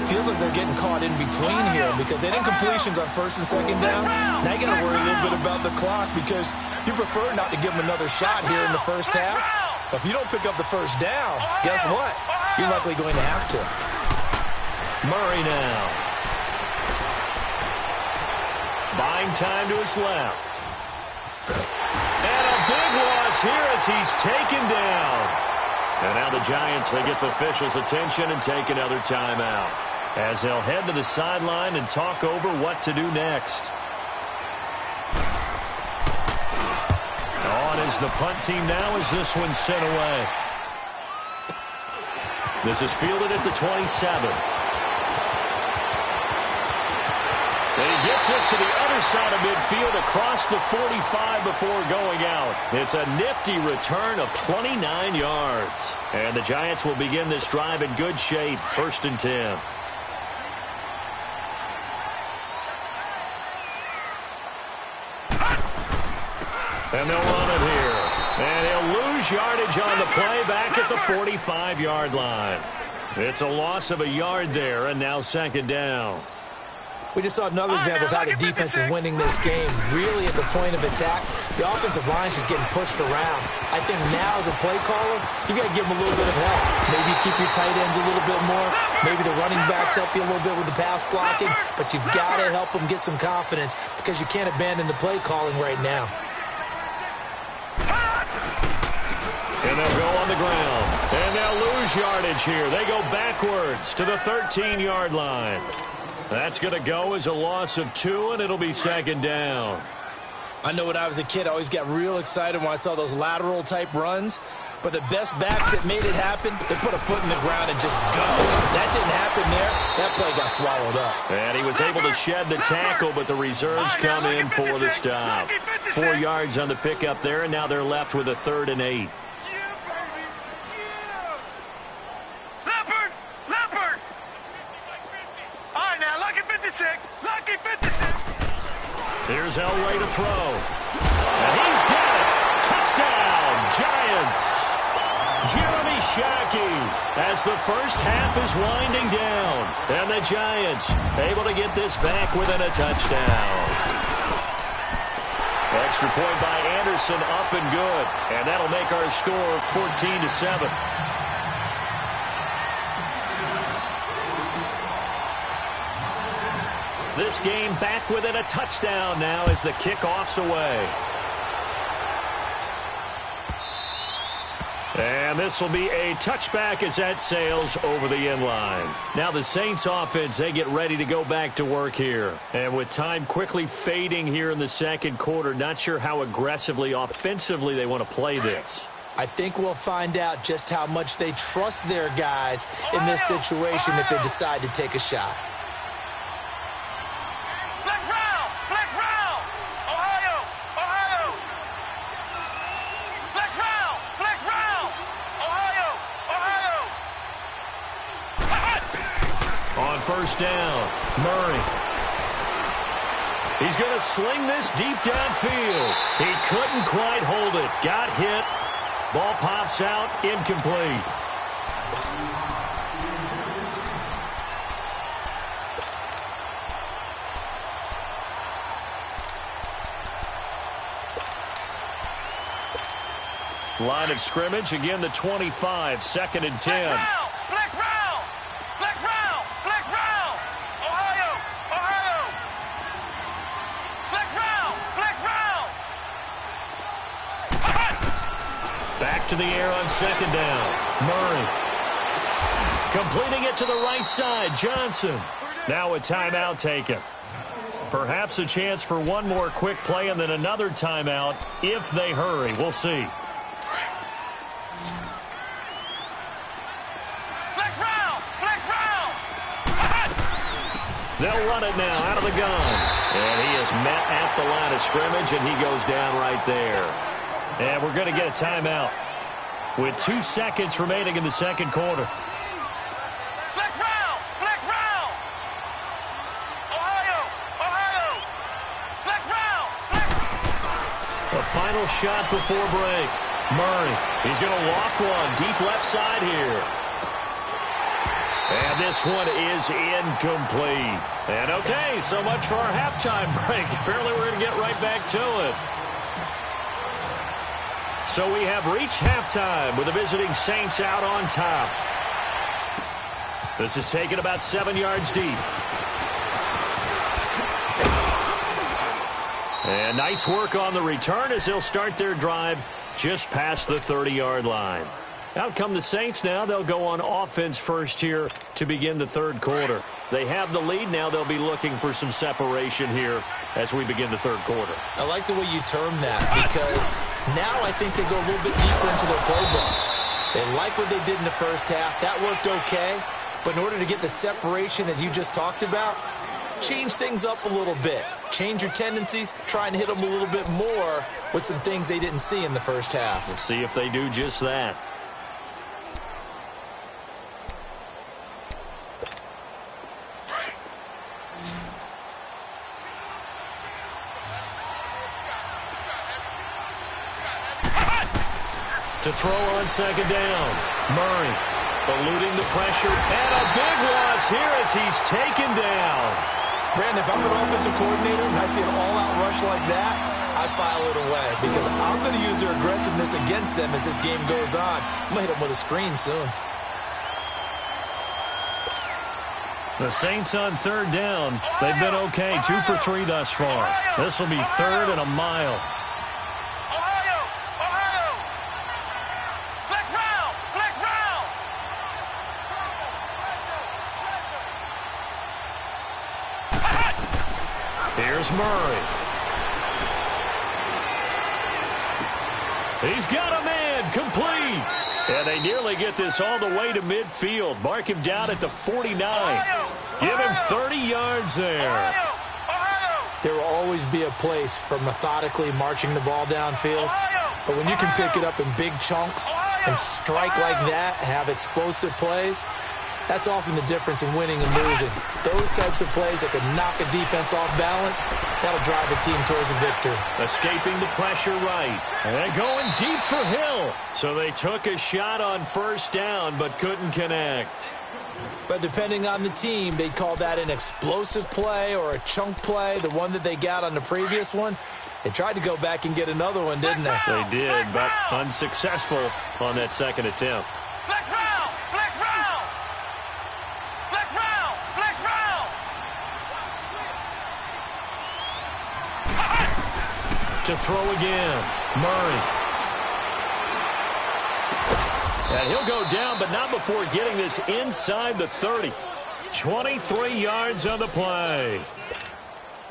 Feels like they're getting caught in between here because they had incompletions on first and second down. Now you got to worry a little bit about the clock because you prefer not to give them another shot here in the first half. But if you don't pick up the first down, guess what? You're likely going to have to. Murray now. Buying time to his left. And a big loss here as he's taken down. And now the Giants, they get the officials' attention and take another timeout as they'll head to the sideline and talk over what to do next. On is the punt team now as this one's sent away. This is fielded at the 27. And he gets us to the other side of midfield across the 45 before going out. It's a nifty return of 29 yards. And the Giants will begin this drive in good shape, first and 10. And they'll run it here. And he'll lose yardage on the play back at the 45-yard line. It's a loss of a yard there, and now second down. We just saw another example of how the defense is winning this game. Really at the point of attack, the offensive line is just getting pushed around. I think now as a play caller, you got to give them a little bit of help. Maybe keep your tight ends a little bit more. Maybe the running backs help you a little bit with the pass blocking. But you've got to help them get some confidence because you can't abandon the play calling right now. And they'll go on the ground. And they'll lose yardage here. They go backwards to the 13-yard line. That's going to go as a loss of 2, and it'll be second down. I know when I was a kid, I always got real excited when I saw those lateral-type runs. But the best backs that made it happen, they put a foot in the ground and just go. That didn't happen there. That play got swallowed up. And he was able to shed the tackle, but the reserves come in for the stop. 4 yards on the pickup there, and now they're left with a 3rd and 8. Here's Elway to throw. And he's got it. Touchdown, Giants. Jeremy Shockey as the first half is winding down. And the Giants able to get this back within a touchdown. Extra point by Anderson, up and good. And that'll make our score 14-7. This game back within a touchdown now as the kickoff's away. And this will be a touchback as that sails over the end line. Now the Saints offense, they get ready to go back to work here. And with time quickly fading here in the second quarter, not sure how aggressively, offensively they want to play this. I think we'll find out just how much they trust their guys in this situation if they decide to take a shot. First down, Murray. He's going to sling this deep downfield. He couldn't quite hold it. Got hit. Ball pops out, incomplete. Line of scrimmage, again the 25, 2nd and 10. Flex round! Flex round! Flex round! Ohio! Ohio! Flex round! Flex round! Back to the air on 2nd down. Murray. Completing it to the right side, Johnson. Now a timeout taken. Perhaps a chance for one more quick play and then another timeout if they hurry. We'll see. Flex round! Flex round! They'll run it now out of the gun. And he is met at the line of scrimmage, and he goes down right there. And we're going to get a timeout with 2 seconds remaining in the second quarter. Flex round! Flex round! Ohio! Ohio! Flex round! Flex. A final shot before break. Murray, he's going to loft one deep left side here. And this one is incomplete. And okay, so much for our halftime break. Apparently we're going to get right back to it. So we have reached halftime with the visiting Saints out on top. This is taken about 7 yards deep. And nice work on the return as they'll start their drive just past the 30-yard line. Out come the Saints now. They'll go on offense first here to begin the third quarter. They have the lead now. They'll be looking for some separation here as we begin the third quarter. I like the way you term that because now I think they go a little bit deeper into their playbook. They like what they did in the first half. That worked okay. But in order to get the separation that you just talked about, change things up a little bit. Change your tendencies, try and hit them a little bit more with some things they didn't see in the first half. We'll see if they do just that. To throw on 2nd down. Murray eluding the pressure. And a big loss here as he's taken down. Brandon, if I'm an offensive coordinator and I see an all-out rush like that, I file it away because I'm going to use their aggressiveness against them as this game goes on. I'm going to hit them with a screen soon. The Saints on 3rd down. They've been okay. 2 for 3 thus far. This will be 3rd and a mile. Here's Murray. He's got a man complete. And they nearly get this all the way to midfield. Mark him down at the 49. Give him 30 yards there. There will always be a place for methodically marching the ball downfield. But when you can pick it up in big chunks and strike like that, have explosive plays, that's often the difference in winning and losing. Those types of plays that can knock a defense off balance, that'll drive a team towards a victory. Escaping the pressure right. And going deep for Hill. So they took a shot on 1st down but couldn't connect. But depending on the team, they'd call that an explosive play or a chunk play, the one that they got on the previous one. They tried to go back and get another one, didn't they? They did, but unsuccessful on that 2nd attempt. To throw again. Murray. And he'll go down, but not before getting this inside the 30. 23 yards on the play.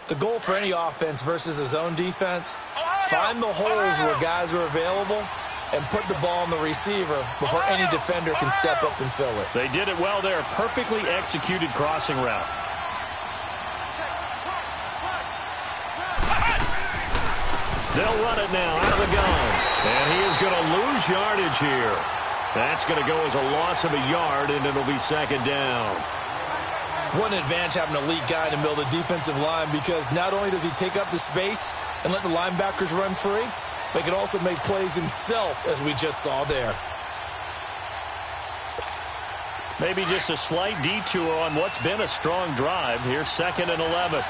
The goal for any offense versus a zone defense, find the holes where guys are available and put the ball on the receiver before any defender can step up and fill it. They did it well there. Perfectly executed crossing route. They'll run it now out of the gun. And he is going to lose yardage here. That's going to go as a loss of a yard, and it'll be 2nd down. What an advantage having an elite guy in the middle of the defensive line, because not only does he take up the space and let the linebackers run free, but he can also make plays himself, as we just saw there. Maybe just a slight detour on what's been a strong drive. Here's 2nd and 11.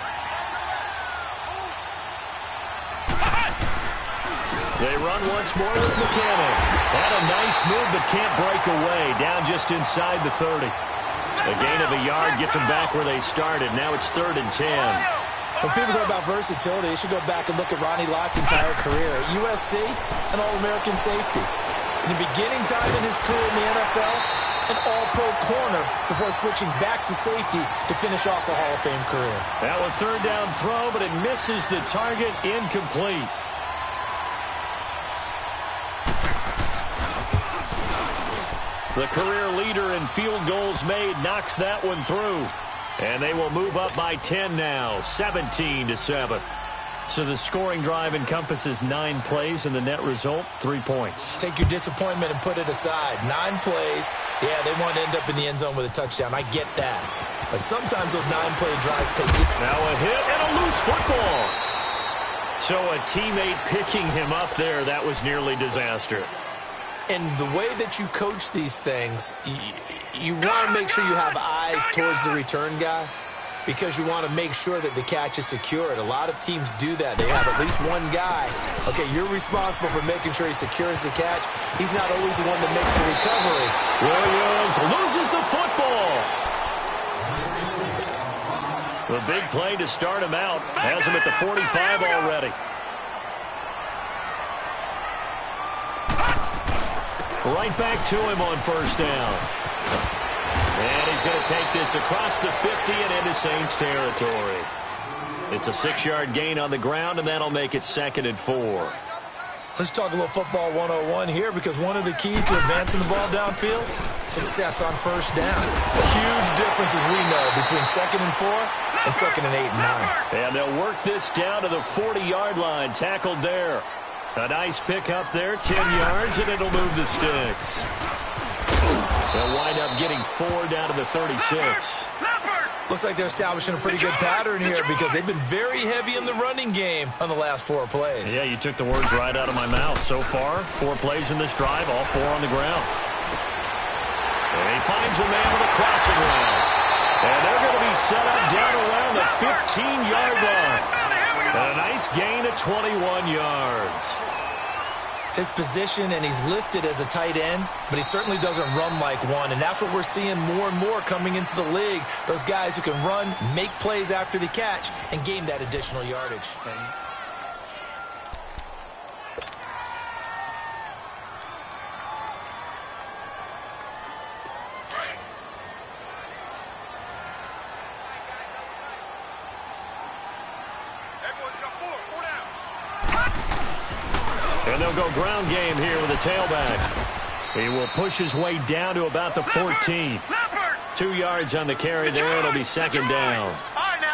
They run once more with Mechanic. Had a nice move, but can't break away. Down just inside the 30. A gain of a yard gets them back where they started. Now it's 3rd and 10. When people talk about versatility, they should go back and look at Ronnie Lott's entire career. At USC, an All-American safety. In the beginning time in his career in the NFL, an All-Pro corner before switching back to safety to finish off a Hall of Fame career. That was 3rd down throw, but it misses the target, incomplete. The career leader in field goals made knocks that one through. And they will move up by 10 now, 17-7. So the scoring drive encompasses 9 plays, and the net result, 3 points. Take your disappointment and put it aside. 9 plays, yeah, they want to end up in the end zone with a touchdown. I get that. But sometimes those 9-play drives pay dividends. Now a hit and a loose football. So a teammate picking him up there, that was nearly disaster. And the way that you coach these things, you want to make sure you have eyes towards the return guy because you want to make sure that the catch is secured. A lot of teams do that. They have at least one guy. Okay, you're responsible for making sure he secures the catch. He's not always the one that makes the recovery. Williams loses the football. The big play to start him out has him at the 45 already. Right back to him on 1st down. And he's going to take this across the 50 and into Saints territory. It's a 6-yard gain on the ground, and that'll make it 2nd and 4. Let's talk a little football 101 here because one of the keys to advancing the ball downfield, success on 1st down. A huge difference, as we know, between 2nd and 4 and 2nd and 8 and 9. And they'll work this down to the 40-yard line, tackled there. A nice pick up there, 10 yards, and it'll move the sticks. They'll wind up getting 4 down to the 36. Looks like they're establishing a pretty good pattern here because they've been very heavy in the running game on the last 4 plays. Yeah, you took the words right out of my mouth. So far, 4 plays in this drive, all 4 on the ground. And he finds a man with a crossing route. And they're going to be set up down around the 15-yard line. And a nice gain of 21 yards. His position, and he's listed as a tight end, but he certainly doesn't run like one, and that's what we're seeing more and more coming into the league. Those guys who can run, make plays after the catch, and gain that additional yardage. And they'll go ground game here with a tailback. He will push his way down to about the 14. 2 yards on the carry there. It'll be 2nd down.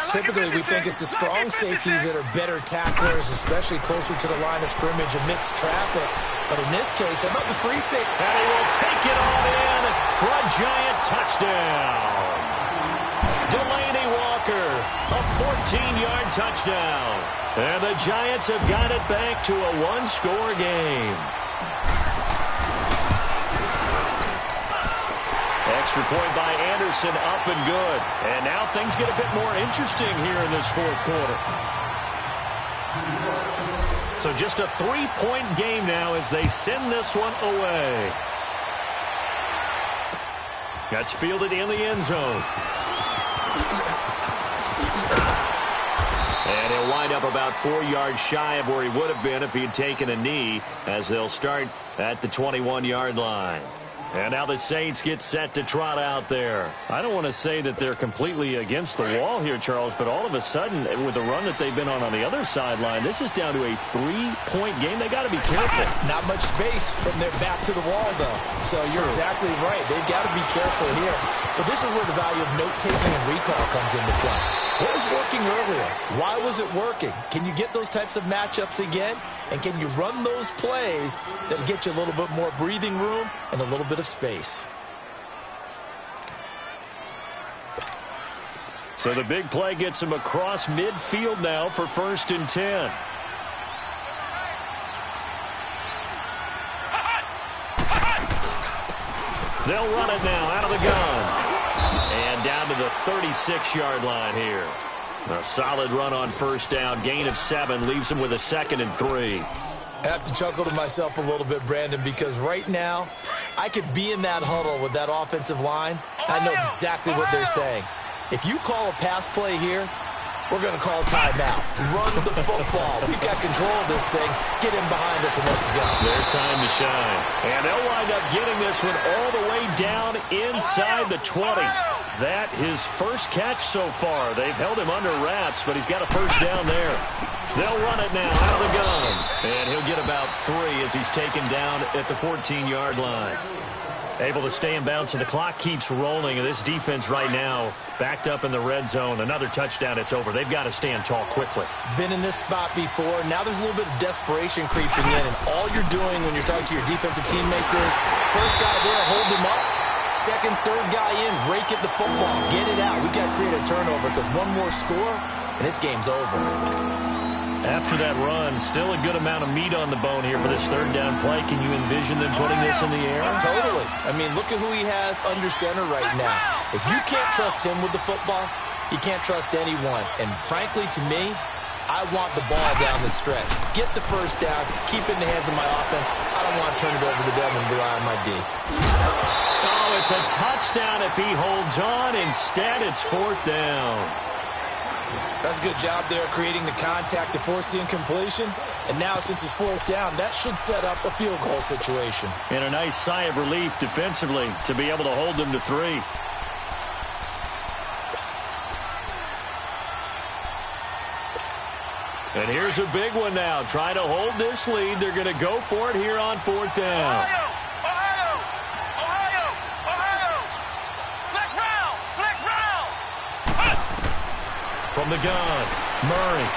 Typically, we think it's the strong safeties that are better tacklers, especially closer to the line of scrimmage amidst traffic. But in this case, how about the free safety? And he will take it all in for a giant touchdown. Delaney Walker, a 14-yard touchdown. And the Giants have got it back to a 1-score game. Extra point by Anderson, up and good. And now things get a bit more interesting here in this 4th quarter. So just a 3-point game now as they send this one away. That's fielded in the end zone. And he'll wind up about 4 yards shy of where he would have been if he had taken a knee, as they'll start at the 21-yard line. And now the Saints get set to trot out there. I don't want to say that they're completely against the wall here, Charles, but all of a sudden, with the run that they've been on the other sideline, this is down to a 3-point game. They got to be careful. Not much space from their back to the wall, though. So you're exactly right. They've got to be careful here. But this is where the value of note-taking and recall comes into play. What was working earlier? Why was it working? Can you get those types of matchups again? And can you run those plays that get you a little bit more breathing room and a little bit of space? So the big play gets him across midfield now for 1st and 10. They'll run it now out of the gun. And down to the 36-yard line here. A solid run on 1st down. Gain of 7 leaves him with a 2nd and 3. I have to chuckle to myself a little bit, Brandon, because right now I could be in that huddle with that offensive line. I know exactly what they're saying. If you call a pass play here, we're going to call a timeout. Run the football. We've got control of this thing. Get in behind us and let's go. Their time to shine. And they'll wind up getting this one all the way down inside the 20. That his first catch so far. They've held him under wraps, but he's got a first down there. They'll run it now out of the gun. And he'll get about 3 as he's taken down at the 14-yard line. Able to stay in bounds, and the clock keeps rolling. And this defense right now backed up in the red zone. Another touchdown, it's over. They've got to stand tall quickly. Been in this spot before. Now there's a little bit of desperation creeping in. And all you're doing when you're talking to your defensive teammates is, first guy there, hold him up. Second, third guy in, rake at the football. Get it out. We've got to create a turnover because one more score, and this game's over. After that run, still a good amount of meat on the bone here for this third down play. Can you envision them putting this in the air? Totally. I mean, look at who he has under center right now. If you can't trust him with the football, you can't trust anyone. And frankly, to me, I want the ball down the stretch. Get the first down, keep it in the hands of my offense. I don't want to turn it over to them and rely on my D. Oh, it's a touchdown if he holds on. Instead, it's fourth down. That's a good job there creating the contact to force the incompletion. And now, since it's fourth down, that should set up a field goal situation. And a nice sigh of relief defensively to be able to hold them to 3. And here's a big one now. Trying to hold this lead. They're going to go for it here on fourth down. From the gun, Murray.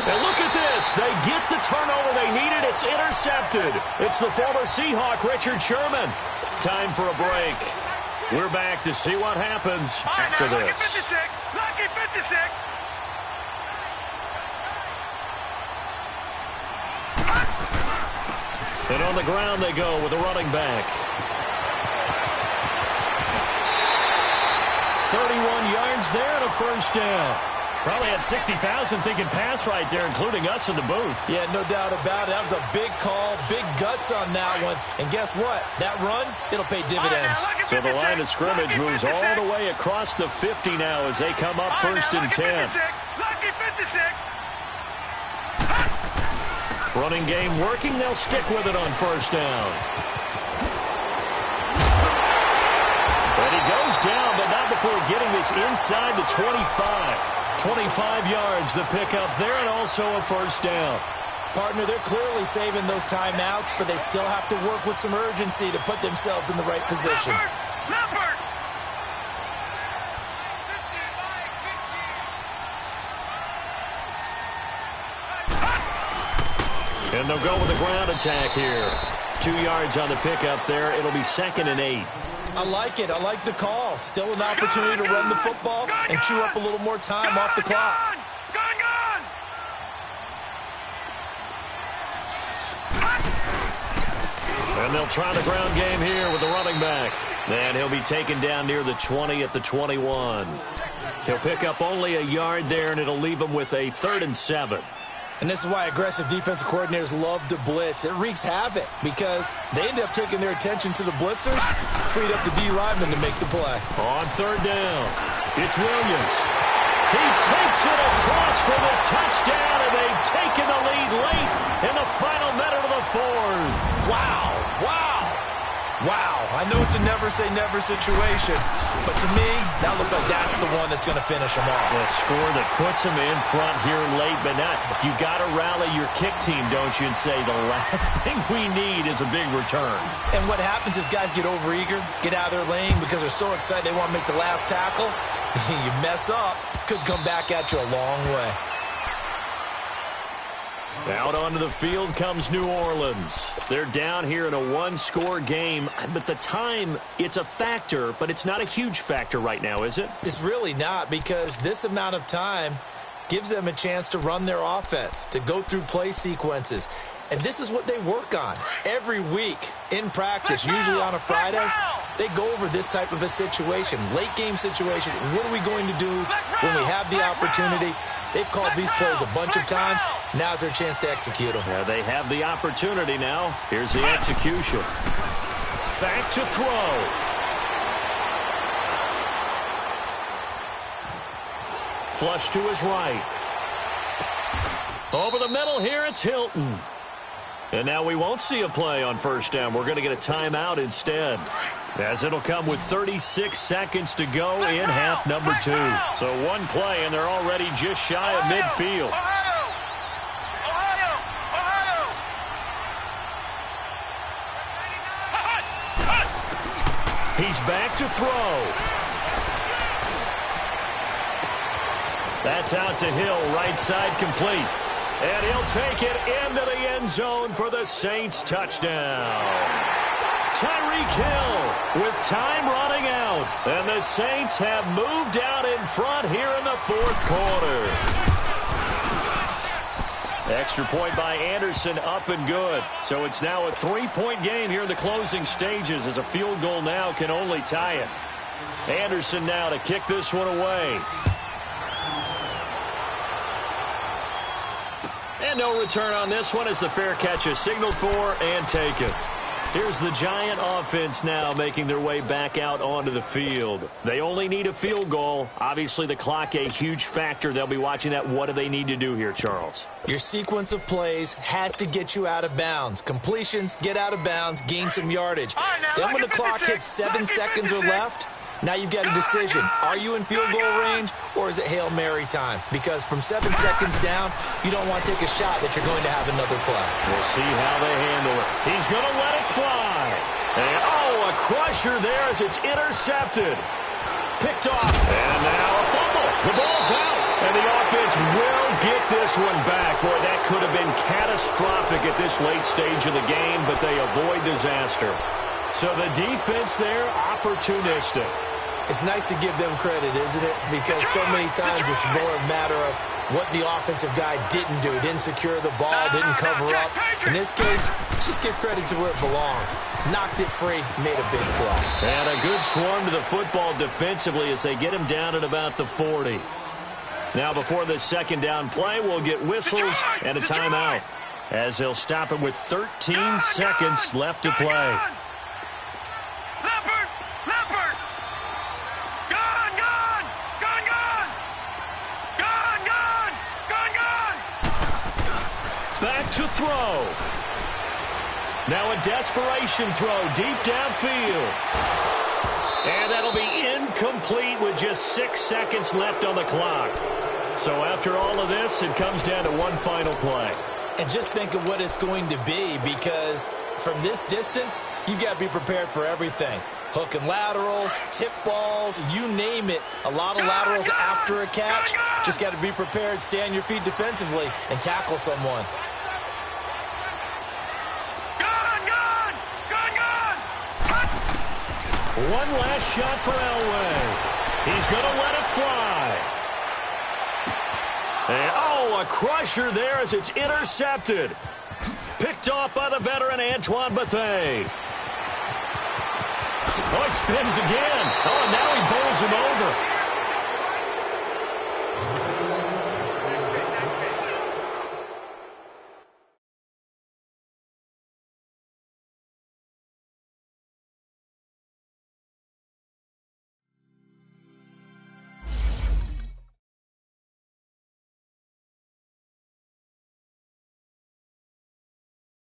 And look at this. They get the turnover they needed. It's intercepted. It's the former Seahawk, Richard Sherman. Time for a break. We're back to see what happens after this. Lucky 56. Lucky 56. And on the ground they go with a running back. 31 yards there and a first down. Probably had 60,000 thinking pass right there, including us in the booth. Yeah, no doubt about it. That was a big call, big guts on that one. And guess what? That run, it'll pay dividends. So the line of scrimmage moves all the way across the 50 now as they come up first and 10. Lucky 56. Running game working. They'll stick with it on first down. And he goes down, but not before getting this inside the 25. 25 yards the pickup there, and also a first down. Partner, they're clearly saving those timeouts, but they still have to work with some urgency to put themselves in the right position. Leopard. And they'll go with the ground attack here. 2 yards on the pickup there. It'll be 2nd and 8. I like it. I like the call. Still an opportunity to run the football and chew up a little more time off the clock. Gone. And they'll try the ground game here with the running back. And he'll be taken down near the 20 at the 21. He'll pick up only a yard there, and it'll leave him with a 3rd and 7. And this is why aggressive defensive coordinators love to blitz. It wreaks havoc because they end up taking their attention to the blitzers, freed up the D lineman to make the play. On 3rd down, it's Williams. He takes it across for the touchdown, and they've taken the lead late in the final minute of the 4th. Wow. I know it's a never-say-never situation, but to me, that looks like that's the one that's going to finish them off. A score that puts them in front here late, but not. You got to rally your kick team, don't you, and say the last thing we need is a big return. And what happens is guys get overeager, get out of their lane because they're so excited they want to make the last tackle. You mess up, could come back at you a long way. Out onto the field comes New Orleans. They're down here in a one-score game, but the time, it's a factor, but it's not a huge factor right now, is it? It's really not, because this amount of time gives them a chance to run their offense, to go through play sequences. And this is what they work on every week in practice, usually on a Friday. They go over this type of a situation, late game situation. What are we going to do when we have the opportunity? They've called these plays a bunch of times. Now's their chance to execute them. Yeah, they have the opportunity now. Here's the execution. Back to throw. Flush to his right. Over the middle here, it's Hilton. And now we won't see a play on first down. We're going to get a timeout instead, as it'll come with 36 seconds to go in half number 2. So one play, and they're already just shy of midfield. He's back to throw. That's out to Hill, right side complete. And he'll take it into the end zone for the Saints touchdown. Tyreek Hill with time running out. And the Saints have moved out in front here in the fourth quarter. Extra point by Anderson, up and good. So it's now a 3-point game here in the closing stages, as a field goal now can only tie it. Anderson now to kick this one away. And no return on this one, as the fair catch is signaled for and taken. Here's the Giant offense now making their way back out onto the field. They only need a field goal. Obviously, the clock a huge factor. They'll be watching that. What do they need to do here, Charles? Your sequence of plays has to get you out of bounds. Completions, get out of bounds, gain some yardage. Then when the clock hits 7 seconds or left, now you've got a decision. Are you in field goal range, or is it Hail Mary time? Because from 7 seconds down, you don't want to take a shot that you're going to have another play. We'll see how they handle it. He's going to let it fly. And, a crusher there as it's intercepted. Picked off. And now a fumble. The ball's out. And the offense will get this one back. Boy, that could have been catastrophic at this late stage of the game, but they avoid disaster. So the defense there, opportunistic. It's nice to give them credit, isn't it? Because so many times it's more a matter of what the offensive guy didn't do. Didn't secure the ball, didn't cover up. In this case, just give credit to where it belongs. Knocked it free, made a big play. And a good swarm to the football defensively as they get him down at about the 40. Now before the second down play, we'll get whistles and a timeout, as they'll stop it with 13 seconds left to play. Back to throw. Now a desperation throw deep downfield. And that'll be incomplete with just 6 seconds left on the clock. So after all of this, it comes down to one final play. And just think of what it's going to be, because from this distance, you've got to be prepared for everything. Hook and laterals, tip balls, you name it. A lot of laterals after a catch. Just got to be prepared, stay on your feet defensively, and tackle someone. One last shot for Elway. He's going to let it fly. And, a crusher there as it's intercepted. Picked off by the veteran Antoine Bethea. Oh, it spins again. Oh, and now he bowls him over.